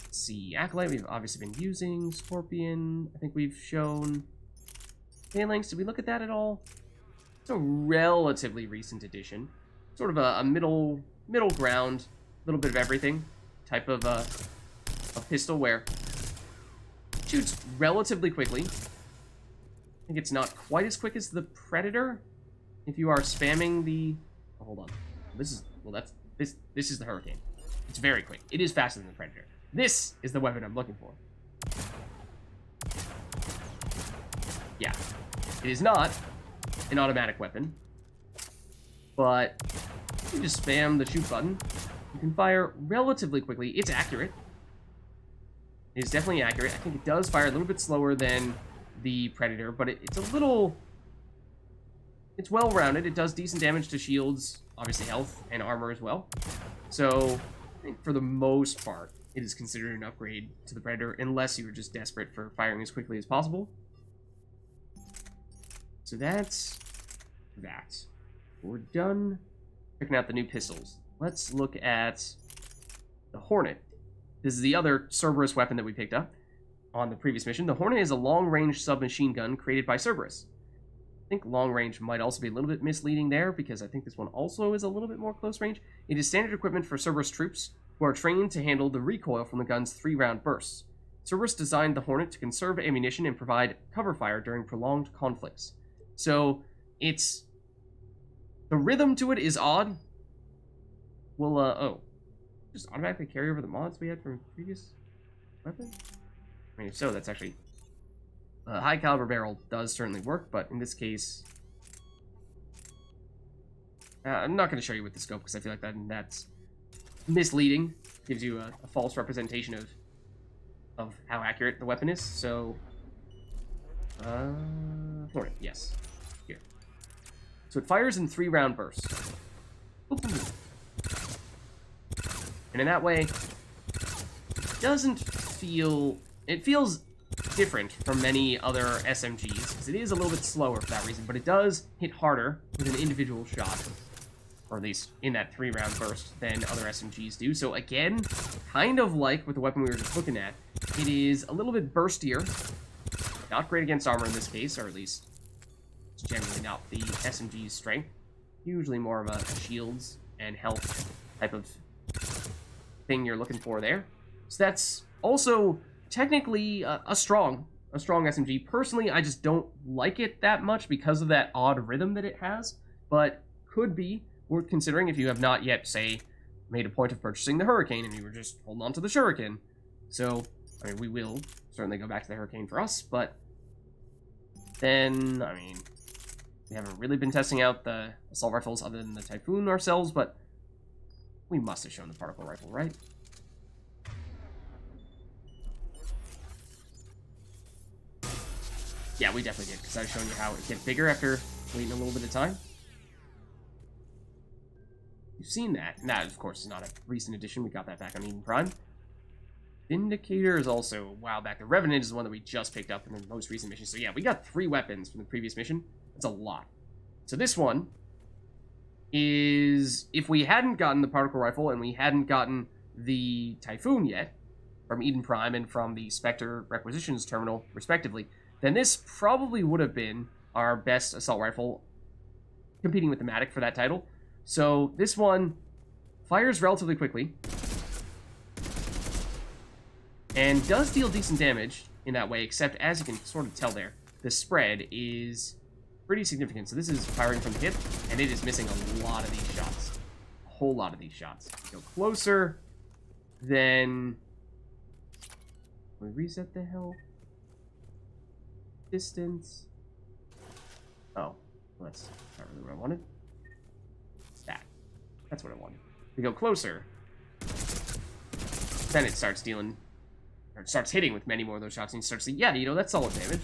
Let's see, Acolyte we've obviously been using, Scorpion, I think we've shown. Phalanx, did we look at that at all? It's a relatively recent addition. Sort of a middle ground, little bit of everything type of a pistol where it shoots relatively quickly. I think it's not quite as quick as the Predator. If you are spamming the, oh, hold on, this is the Hurricane. It's very quick. It is faster than the Predator. This is the weapon I'm looking for. Yeah, it is not an automatic weapon, but you just spam the shoot button. You can fire relatively quickly. It's accurate. It is definitely accurate. I think it does fire a little bit slower than the Predator, but it's a little... It's well-rounded. It does decent damage to shields, obviously health, and armor as well. So, I think for the most part, it is considered an upgrade to the Predator, unless you were just desperate for firing as quickly as possible. So that's that. We're done checking out the new pistols. Let's look at the Hornet. This is the other Cerberus weapon that we picked up on the previous mission. The Hornet is a long-range submachine gun created by Cerberus. I think long-range might also be a little bit misleading there, because I think this one also is a little bit more close-range. It is standard equipment for Cerberus troops, who are trained to handle the recoil from the gun's 3-round bursts. Cerberus designed the Hornet to conserve ammunition and provide cover fire during prolonged conflicts. So, it's... the rhythm to it is odd. We'll, oh. Just automatically carry over the mods we had from previous weapons? I mean, if so, that's actually... a high caliber barrel does certainly work, but in this case... I'm not going to show you with the scope, because I feel like that's misleading. Gives you a false representation of how accurate the weapon is, so... Hornet, yes. Here. So it fires in 3-round bursts. And in that way, it doesn't feel... It feels different from many other SMGs, because it is a little bit slower for that reason, but it does hit harder with an individual shot, or at least in that 3-round burst, than other SMGs do. So again, kind of like with the weapon we were just looking at, it is a little bit burstier. Not great against armor in this case, or at least It's generally not the SMG's strength. Usually more of a shields and health type of thing you're looking for there. So that's also technically a strong SMG. Personally, I just don't like it that much because of that odd rhythm that it has, but could be worth considering if you have not yet, say, made a point of purchasing the Hurricane and you were just holding on to the Shuriken. So, I mean, we will certainly go back to the Hurricane for us, but then, I mean, we haven't really been testing out the assault rifles other than the Typhoon ourselves, but we must have shown the particle rifle, right? Yeah, we definitely did, because I was showing you how it gets bigger after waiting a little bit of time. You've seen that. And that, of course, is not a recent addition. We got that back on Eden Prime. Vindicator is also a while back. The Revenant is the one that we just picked up in the most recent mission. So yeah, we got 3 weapons from the previous mission. That's a lot. So this one is, if we hadn't gotten the particle rifle and we hadn't gotten the Typhoon yet, from Eden Prime and from the Spectre Requisitions Terminal, respectively, then this probably would have been our best assault rifle, competing with the Matic for that title. So this one fires relatively quickly and does deal decent damage in that way, except as you can sort of tell there, the spread is pretty significant. So this is firing from the hip, and it is missing a lot of these shots. A whole lot of these shots. Go closer, then we reset the health. Distance. Oh, well, that's not really what I wanted. That's what I wanted. We go closer, then it starts dealing, or it starts hitting with many more of those shots, and you start to see, yeah, you know, that's solid damage.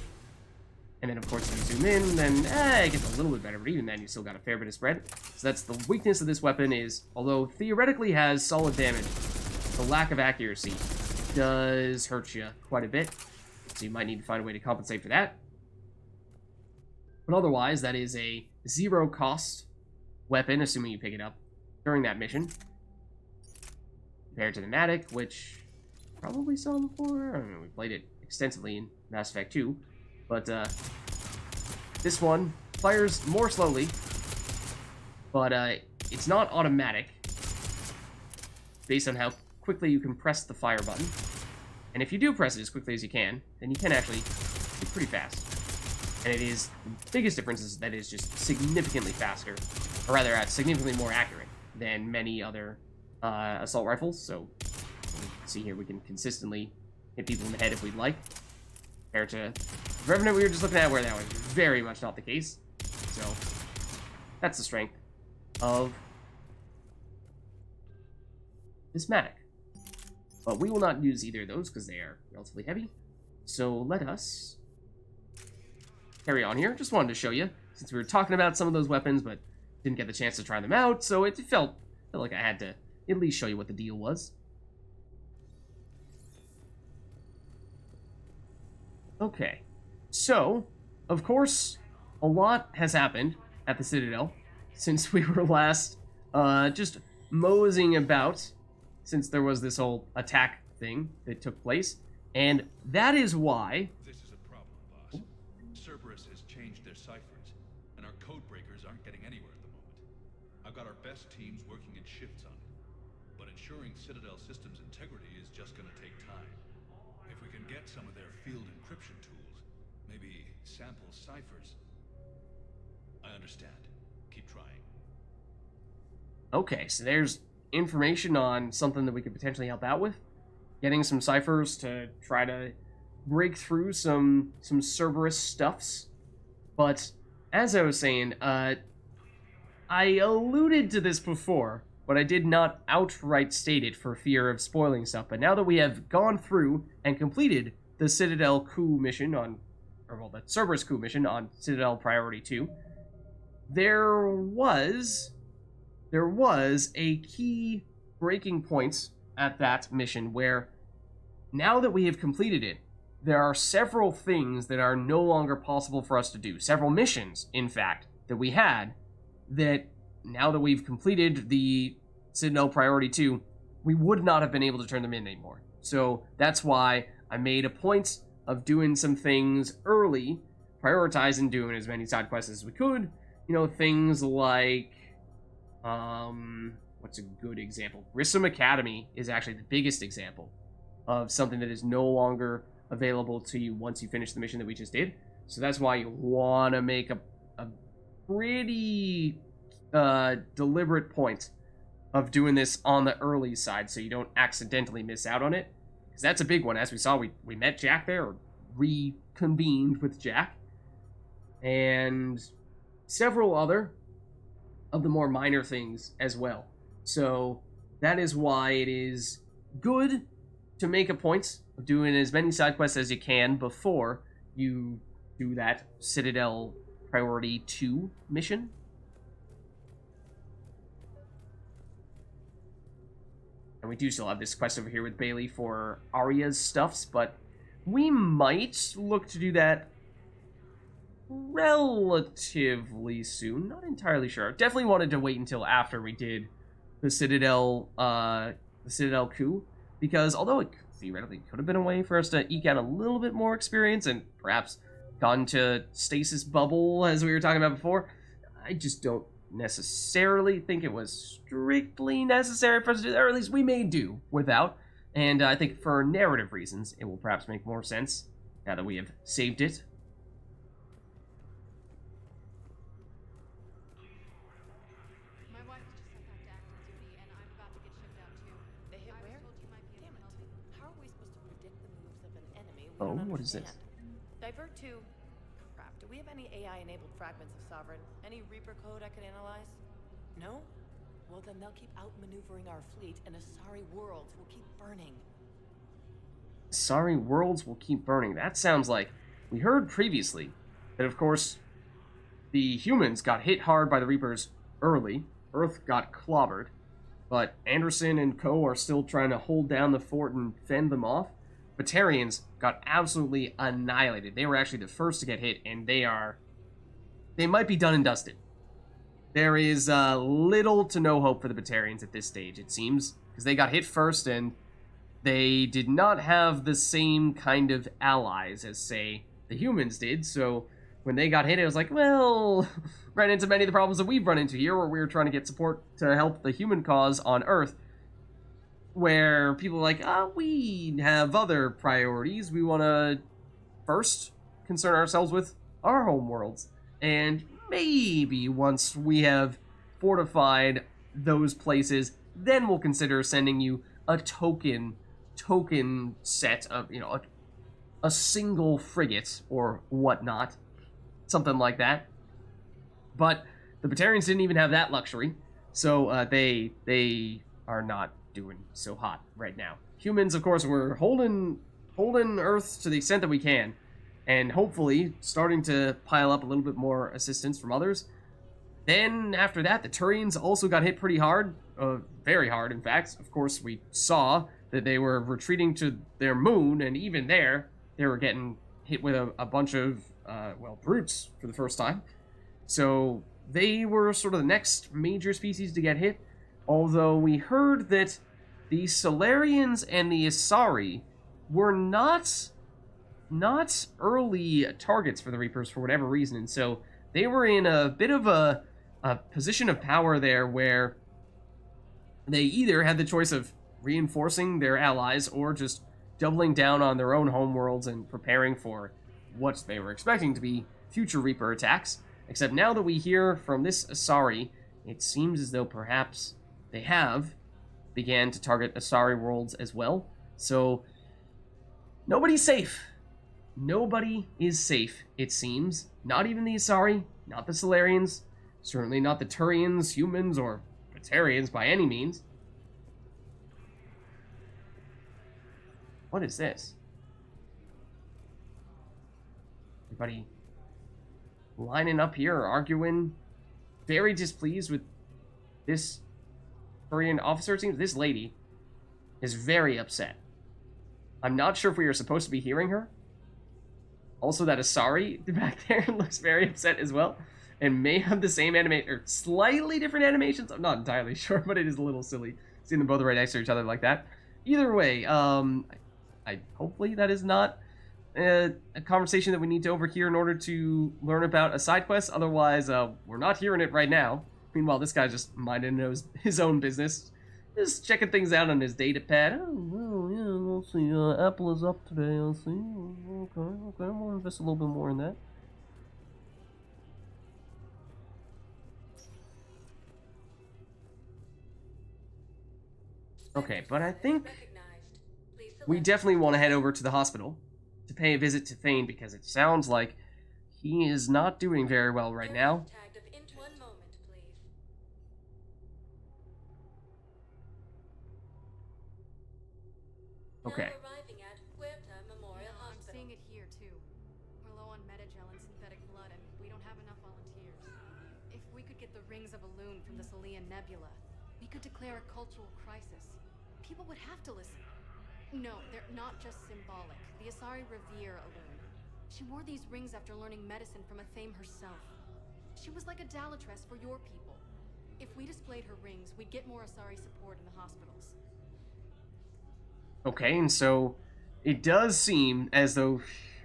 And then, of course, if you zoom in, then it gets a little bit better, but even then, you still got a fair bit of spread. So that's the weakness of this weapon is, although theoretically has solid damage, the lack of accuracy does hurt you quite a bit. So you might need to find a way to compensate for that. But otherwise, that is a 0-cost weapon, assuming you pick it up during that mission, compared to the Matic, which probably saw before. I don't know, we played it extensively in Mass Effect 2, but this one fires more slowly, but it's not automatic, based on how quickly you can press the fire button. And if you do press it as quickly as you can, then you can actually be pretty fast. And it is, the biggest difference is that it is just significantly faster, or rather, significantly more accurate than many other assault rifles. So, see here, we can consistently hit people in the head if we'd like. Compared to the Revenant we were just looking at, where that was very much not the case. So, that's the strength of this Matic. But we will not use either of those, because they are relatively heavy. So, let us carry on here. Just wanted to show you, since we were talking about some of those weapons, but didn't get the chance to try them out, so it felt like I had to at least show you what the deal was. Okay, so, of course, a lot has happened at the Citadel since we were last just moseying about, since there was this whole attack thing that took place, and that is why... This is a problem, boss. Cerberus has changed their ciphers, and our code breakers aren't getting anywhere at the moment. I've got our best teams working in shifts on it, but ensuring Citadel systems integrity is just going to take time. If we can get some of their field encryption tools, maybe sample ciphers. I understand. Keep trying. Okay, so there's information on something that we could potentially help out with. Getting some ciphers to try to break through some Cerberus stuffs. But, as I was saying, I alluded to this before, but I did not outright state it for fear of spoiling stuff. But now that we have gone through and completed the Citadel coup mission on, or well, the Cerberus coup mission on Citadel Priority 2, there was a key breaking point at that mission where, now that we have completed it, there are several things that are no longer possible for us to do. Several missions, in fact, that we had, that now that we've completed the Citadel Priority 2, we would not have been able to turn them in anymore. So that's why I made a point of doing some things early prioritizing doing as many side quests as we could. You know, things like, what's a good example? Grissom Academy is actually the biggest example of something that is no longer available to you once you finish the mission that we just did. So that's why you want to make a pretty deliberate point of doing this on the early side so you don't accidentally miss out on it. Because that's a big one. As we saw, we met Jack there, or reconvened with Jack. And several other of the more minor things as well. So that is why it is good to make a point of doing as many side quests as you can before you do that Citadel Priority 2 mission. And we do still have this quest over here with Bailey for Arya's stuffs, but we might look to do that relatively soon. Not entirely sure. Definitely wanted to wait until after we did the Citadel coup, because although it theoretically could have been a way for us to eke out a little bit more experience and perhaps gone to stasis bubble as we were talking about before, I just don't necessarily think it was strictly necessary for us to do that, or at least we may do without. And I think for narrative reasons, it will perhaps make more sense now that we have saved it. My wife just sent back to active duty, and I'm about to get shipped out too. They hit where? Damn it. How are we supposed to predict the moves of an enemy? We don't What is this? understand? Divert to... Crap, do we have any AI-enabled fragments of Sovereign? Any Reaper code I could analyze? No? Well, then they'll keep outmaneuvering our fleet, and Asari worlds will keep burning. Sorry, worlds will keep burning. That sounds like we heard previously that, of course, the humans got hit hard by the Reapers early. Earth got clobbered, but Anderson and co. are still trying to hold down the fort and fend them off. Batarians got absolutely annihilated. They were actually the first to get hit, and they might be done and dusted. There is little to no hope for the Batarians at this stage, it seems, because they got hit first, and they did not have the same kind of allies as, say, the humans did. So when they got hit, it was like, well, ran into many of the problems that we've run into here, where we were trying to get support to help the human cause on Earth, where people are like, we have other priorities. We want to first concern ourselves with our home worlds. And maybe once we have fortified those places, then we'll consider sending you a token set of, a single frigate or whatnot. Something like that. But the Batarians didn't even have that luxury. So they are not doing so hot right now. Humans, of course, we're holding Earth to the extent that we can, and hopefully starting to pile up a little bit more assistance from others. Then after that, the Turians also got hit pretty hard, very hard, in fact. Of course, we saw that they were retreating to their moon, and even there, they were getting hit with a bunch of, brutes for the first time. So they were sort of the next major species to get hit, although we heard that the Solarians and the Asari were not early targets for the Reapers for whatever reason, and so they were in a bit of a position of power there where they either had the choice of reinforcing their allies or just doubling down on their own homeworlds and preparing for what they were expecting to be future Reaper attacks. Except now that we hear from this Asari, it seems as though perhaps they have began to target Asari worlds as well. So nobody's safe. Nobody is safe, it seems. Not even the Asari, not the Solarians, certainly not the Turians, humans, or Batarians by any means. What is this? Everybody lining up here, arguing, very displeased with this Turian officer. It seems this lady is very upset. I'm not sure if we are supposed to be hearing her. Also, that Asari back there looks very upset as well, and may have the same animation, or slightly different animations. I'm not entirely sure, but it is a little silly seeing them both right next to each other like that. Either way, I hopefully that is not a conversation that we need to overhear in order to learn about a side quest. Otherwise, we're not hearing it right now. Meanwhile, this guy's just minding his own business. Just checking things out on his data pad. Oh, well, yeah, we'll see. Apple is up today, I'll see. Okay, I'm gonna invest a little bit more in that. Okay, but I think we definitely want to head over to the hospital to pay a visit to Thane, because it sounds like he is not doing very well right now. Okay. I'm seeing it here too. We're low on metagel and synthetic blood, and we don't have enough volunteers. If we could get the rings of Elune from the Salian Nebula, we could declare a cultural crisis. People would have to listen. No, they're not just symbolic. The Asari revere Elune. She wore these rings after learning medicine from Athame herself. She was like a Dalatress for your people. If we displayed her rings, we'd get more Asari support in the hospitals. Okay, and so it does seem as though,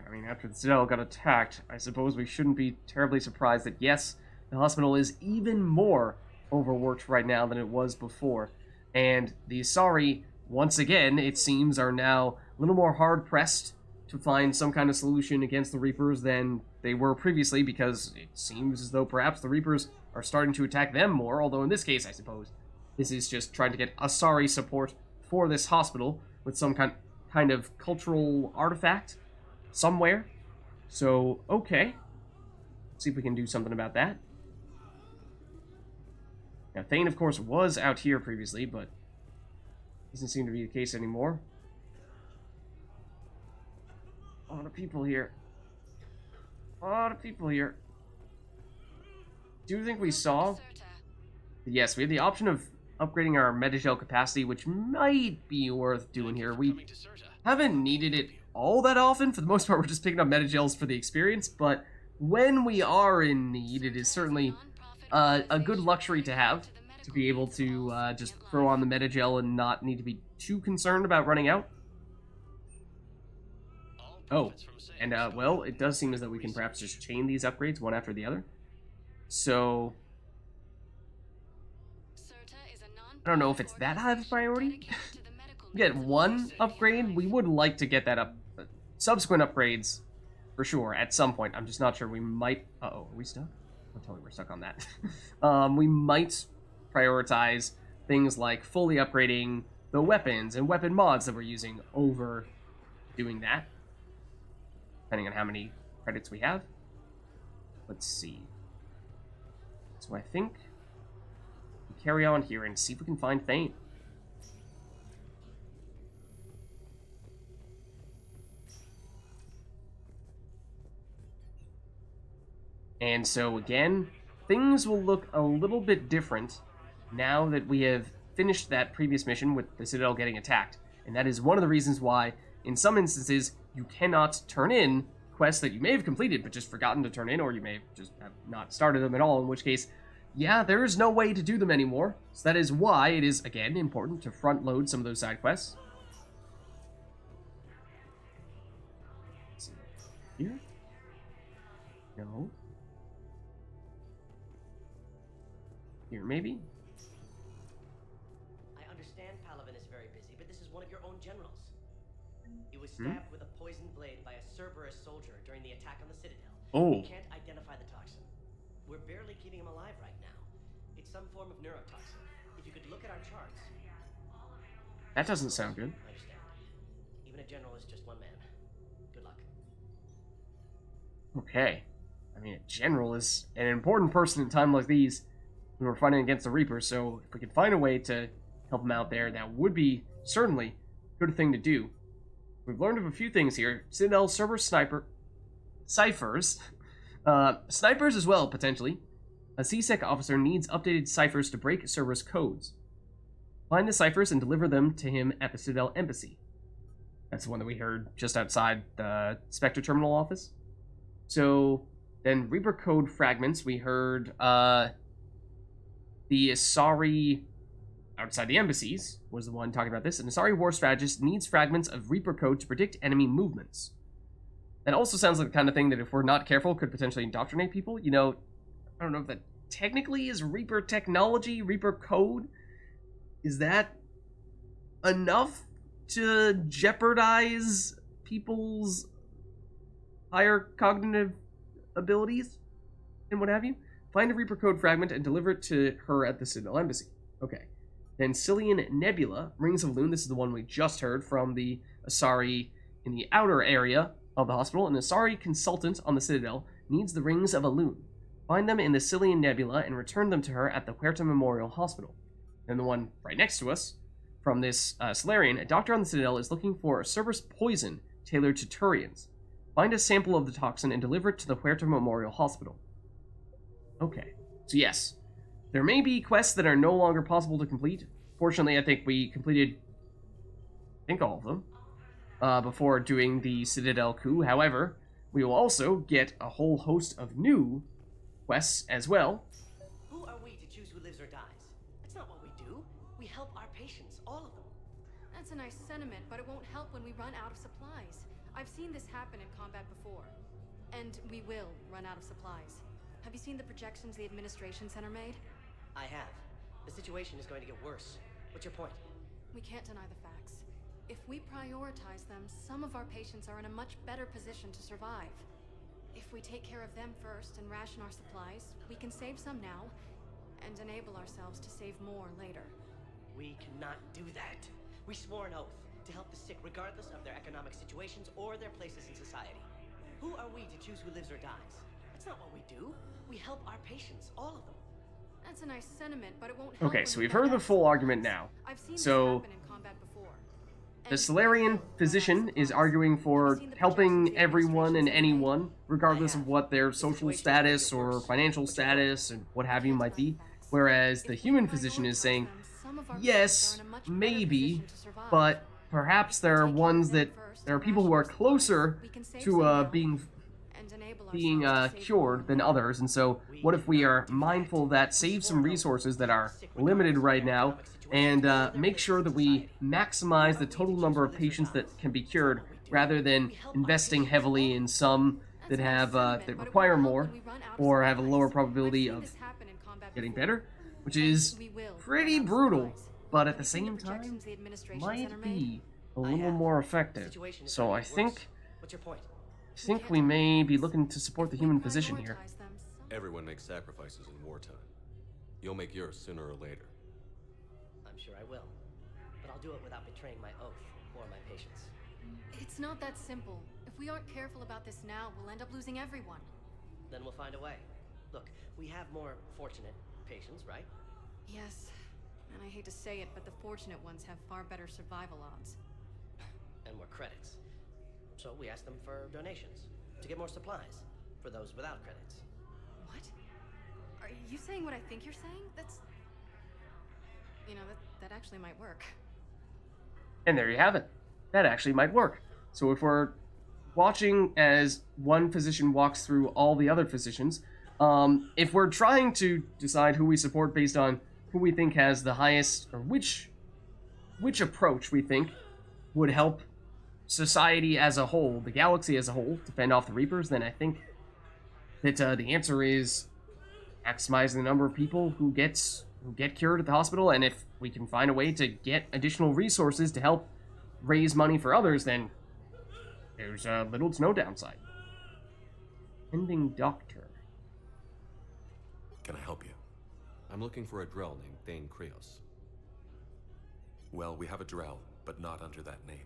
I mean, after the Citadel got attacked, I suppose we shouldn't be terribly surprised that, yes, the hospital is even more overworked right now than it was before. And the Asari, once again, it seems, are now a little more hard-pressed to find some kind of solution against the Reapers than they were previously, because it seems as though perhaps the Reapers are starting to attack them more, although in this case, I suppose, this is just trying to get Asari support for this hospital with some kind of cultural artifact somewhere. So, okay. Let's see if we can do something about that. Now, Thane, of course, was out here previously, but doesn't seem to be the case anymore. A lot of people here. A lot of people here. Do you think we saw? Yes, we had the option of upgrading our metagel capacity, which might be worth doing here. We haven't needed it all that often. For the most part, we're just picking up metagels for the experience, but when we are in need, it is certainly a good luxury to have, to be able to just throw on the metagel and not need to be too concerned about running out. Oh, and well, it does seem as though we can perhaps just chain these upgrades one after the other. So I don't know if it's that high of a priority. Get one upgrade. We would like to get that up. Subsequent upgrades, for sure, at some point. I'm just not sure. We might... Uh-oh, are we stuck? Don't tell me we're stuck on that. We might prioritize things like fully upgrading the weapons and weapon mods that we're using over doing that, depending on how many credits we have. Let's see. So I think we carry on here and see if we can find Thane. And so again, things will look a little bit different now that we have finished that previous mission with the Citadel getting attacked. And that is one of the reasons why, in some instances, you cannot turn in quests that you may have completed but just forgotten to turn in, or you may have just have not started them at all, in which case, yeah, there is no way to do them anymore. So that is why it is, again, important to front load some of those side quests. Let's see. Here? No. Here, maybe? I understand Palaven is very busy, but this is one of your own generals. He was stabbed with a poisoned blade by a Cerberus soldier during the attack on the Citadel. Oh. We can't identify the toxin. We're barely keeping him alive right now. It's some form of neurotoxin. If you could look at our charts... That doesn't sound good. I understand. Even a general is just one man. Good luck. Okay. I mean, a general is an important person in time like these when we're fighting against the Reapers, so if we could find a way to help him out there, that would be certainly a good thing to do. We've learned of a few things here. Citadel, Cerberus, Sniper, ciphers, snipers as well, potentially. A CSEC officer needs updated ciphers to break Cerberus codes. Find the ciphers and deliver them to him at the Citadel Embassy. That's the one that we heard just outside the Spectre Terminal office. So, then Reaper code fragments, we heard, the Asari outside the embassies was the one talking about this. An Asari war strategist needs fragments of Reaper code to predict enemy movements. That also sounds like the kind of thing that, if we're not careful, could potentially indoctrinate people. You know, I don't know if that technically is Reaper technology, Reaper code. Is that enough to jeopardize people's higher cognitive abilities and what have you? Find a Reaper code fragment and deliver it to her at the Citadel Embassy. Okay. Then Cillian Nebula, Rings of Loon. This is the one we just heard from the Asari in the outer area of the hospital. An Asari consultant on the Citadel needs the Rings of Loon. Find them in the Cillian Nebula and return them to her at the Huerta Memorial Hospital. And the one right next to us, from this Solarian, a doctor on the Citadel is looking for a Cerberus poison tailored to Turians. Find a sample of the toxin and deliver it to the Huerta Memorial Hospital. Okay, so yes, there may be quests that are no longer possible to complete. Fortunately, I think we completed, all of them, before doing the Citadel coup. However, we will also get a whole host of new quests as well. Who are we to choose who lives or dies? That's not what we do. We help our patients, all of them. That's a nice sentiment, but it won't help when we run out of supplies. I've seen this happen in combat before. And we will run out of supplies. Have you seen the projections the Administration Center made? I have. The situation is going to get worse. What's your point? We can't deny the facts. If we prioritize them, some of our patients are in a much better position to survive. If we take care of them first and ration our supplies, we can save some now, and enable ourselves to save more later. We cannot do that. We swore an oath to help the sick regardless of their economic situations or their places in society. Who are we to choose who lives or dies? That's not what we do. We help our patients, all of them. That's a nice sentiment, but it won't help. Okay, so we've heard the full argument now. So the Solarian physician is arguing for helping everyone and anyone, regardless of what their social status or financial status and what have you might be. Whereas the human physician is saying, yes, maybe, but perhaps there are people who are closer to being cured than others, and so what if we are mindful of that, save some resources that are limited right now, and make sure that we maximize the total number of patients that can be cured, rather than investing heavily in some that have that require more or have a lower probability of getting better, which is pretty brutal, but at the same time might be a little more effective. So I think we may be looking to support the human physician here. Everyone makes sacrifices in wartime. You'll make yours sooner or later. I'm sure I will. But I'll do it without betraying my oath or my patients. It's not that simple. If we aren't careful about this now, we'll end up losing everyone. Then we'll find a way. Look, we have more fortunate patients, right? Yes. And I hate to say it, but the fortunate ones have far better survival odds. And more credits. So we asked them for donations, to get more supplies, for those without credits. What? Are you saying what I think you're saying? That's... You know, that actually might work. And there you have it. That actually might work. So if we're watching as one physician walks through all the other physicians, if we're trying to decide who we support based on who we think has the highest, or which approach we think would help society as a whole, the galaxy as a whole, to fend off the Reapers, then I think that the answer is maximizing the number of people who get cured at the hospital, and if we can find a way to get additional resources to help raise money for others, then there's little to no downside. Ending Doctor. Can I help you? I'm looking for a Drell named Thane Krios. Well, we have a Drell, but not under that name.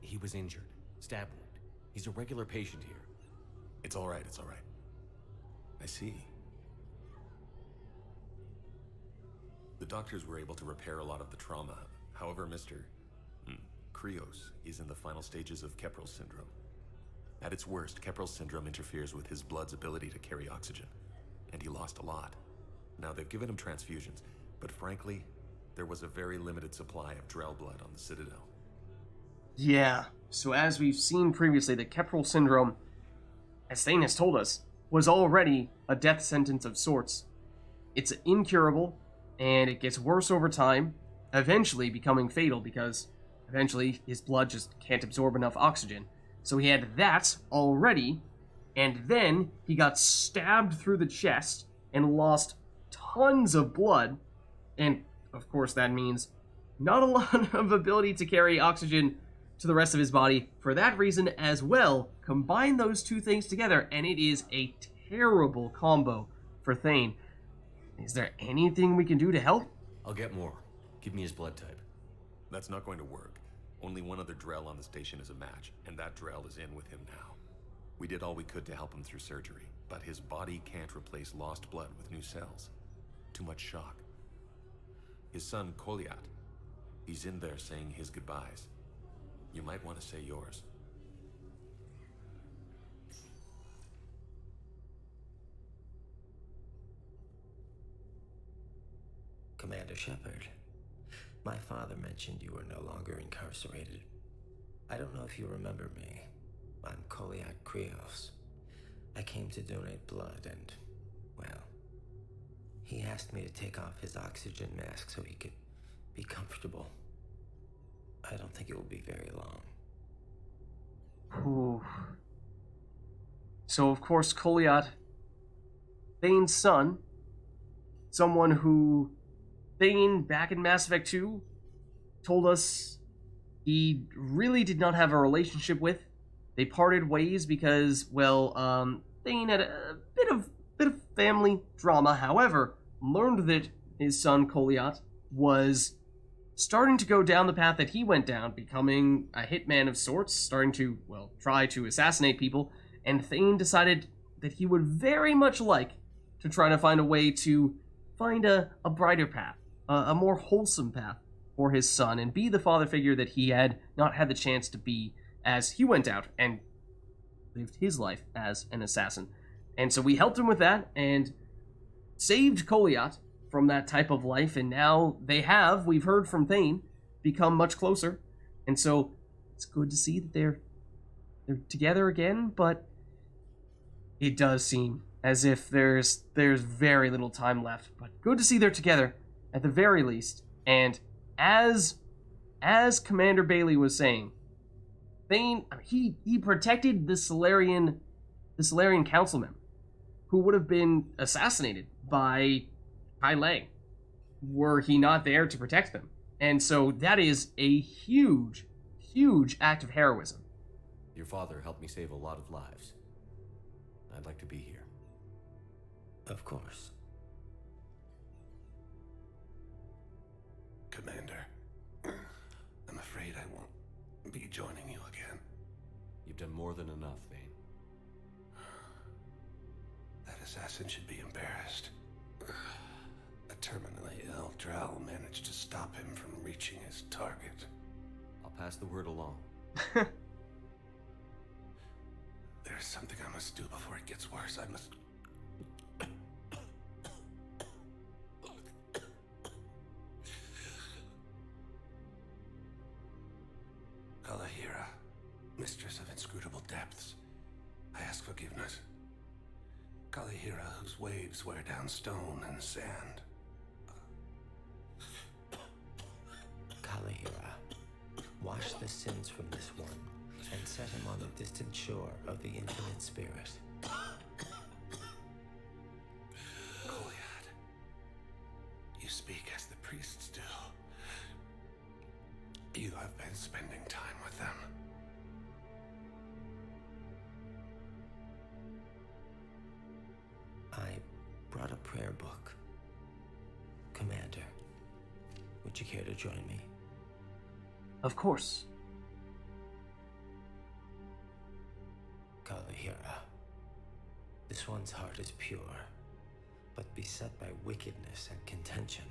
He was injured, stab wound. He's a regular patient here. It's all right, it's all right. I see. The doctors were able to repair a lot of the trauma. However, Mr. Krios is in the final stages of Keprel's syndrome. At its worst, Keprel's syndrome interferes with his blood's ability to carry oxygen, and he lost a lot. Now, they've given him transfusions, but frankly, there was a very limited supply of Drell blood on the Citadel. Yeah, so as we've seen previously, the Keprel syndrome, as Thane has told us, was already a death sentence of sorts. It's incurable, and it gets worse over time, eventually becoming fatal because eventually his blood just can't absorb enough oxygen. So he had that already, and then he got stabbed through the chest and lost tons of blood, and of course that means not a lot of ability to carry oxygen to the rest of his body for that reason as well. Combine those two things together, and it is a terrible combo for Thane. Is there anything we can do to help? I'll get more. Give me his blood type. That's not going to work. Only one other Drell on the station is a match, and that Drell is in with him now. We did all we could to help him through surgery, but his body can't replace lost blood with new cells. Too much shock. His son, Koliat, he's in there saying his goodbyes. You might want to say yours. Commander Shepard, my father mentioned you were no longer incarcerated. I don't know if you remember me. I'm Koliak Krios. I came to donate blood and, well, he asked me to take off his oxygen mask so he could be comfortable. I don't think it will be very long. Ooh. So, of course, Koliat, Thane's son, someone who Thane, back in Mass Effect 2, told us he really did not have a relationship with. They parted ways because, well, Thane had a bit of family drama. However, learned that his son, Koliat, was starting to go down the path that he went down, becoming a hitman of sorts, starting to, well, try to assassinate people, and Thane decided that he would very much like to try to find a way to find a brighter path, a more wholesome path for his son, and be the father figure that he had not had the chance to be as he went out and lived his life as an assassin. And so we helped him with that, and saved Koliat from that type of life, and now they have, we've heard from Thane, become much closer. And so it's good to see that they're together again, but it does seem as if there's very little time left. But good to see they're together at the very least. And as Commander Bailey was saying, Thane, he protected the Solarian councilman who would have been assassinated by Kai Lang were he not there to protect them. And so that is a huge, huge act of heroism. Your father helped me save a lot of lives. I'd like to be here. Of course. Commander, I'm afraid I won't be joining you again. You've done more than enough, Thane. That assassin should be embarrassed. A terminally ill Drow managed to stop him from reaching his target. I'll pass the word along. There's something I must do before it gets worse. I must... Kalahira, mistress of inscrutable depths, I ask forgiveness. Kalahira, whose waves wear down stone and sand. Kalahira, wash the sins from this one and set him on the distant shore of the infinite spirit. Koliat, you speak as the priests do. You have been spending time with them. I brought a prayer book. Commander, would you care to join me? Of course. Kalahira, this one's heart is pure, but beset by wickedness and contention.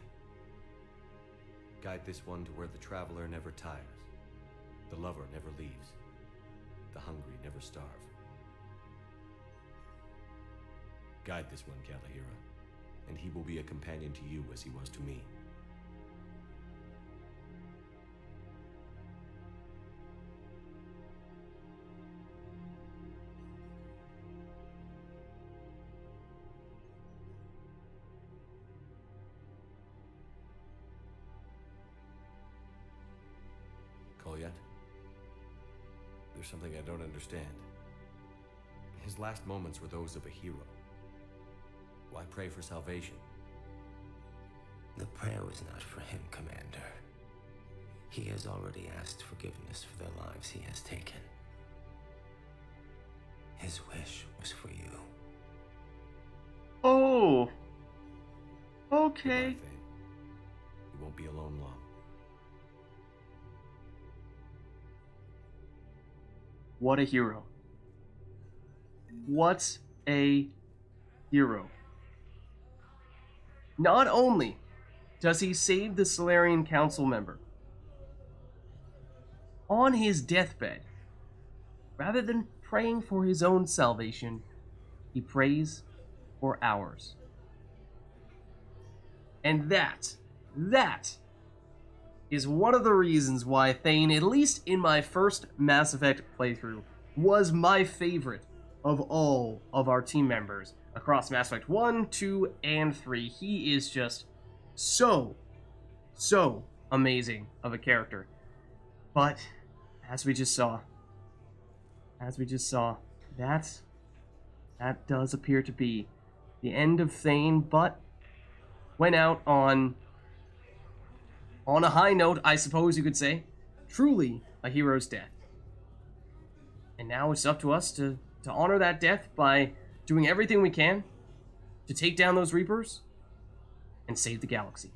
Guide this one to where the traveler never tires, the lover never leaves, the hungry never starve. Guide this one, Kalahira, and he will be a companion to you as he was to me. Koliat, we There's something I don't understand. His last moments were those of a hero. Why pray for salvation? The prayer was not for him, Commander. He has already asked forgiveness for the lives he has taken. His wish was for you. Oh. Okay. Goodbye, Thane. You won't be alone long. What a hero. What a hero. Not only does he save the Solarian Council member on his deathbed, rather than praying for his own salvation, he prays for ours. And that is one of the reasons why Thane, at least in my first Mass Effect playthrough, was my favorite of all of our team members across Mass Effect 1, 2, and 3. He is just so amazing of a character. But, as we just saw, that does appear to be the end of Thane, but went out on a high note, I suppose you could say. Truly a hero's death. And now it's up to us to honor that death by doing everything we can to take down those Reapers and save the galaxy.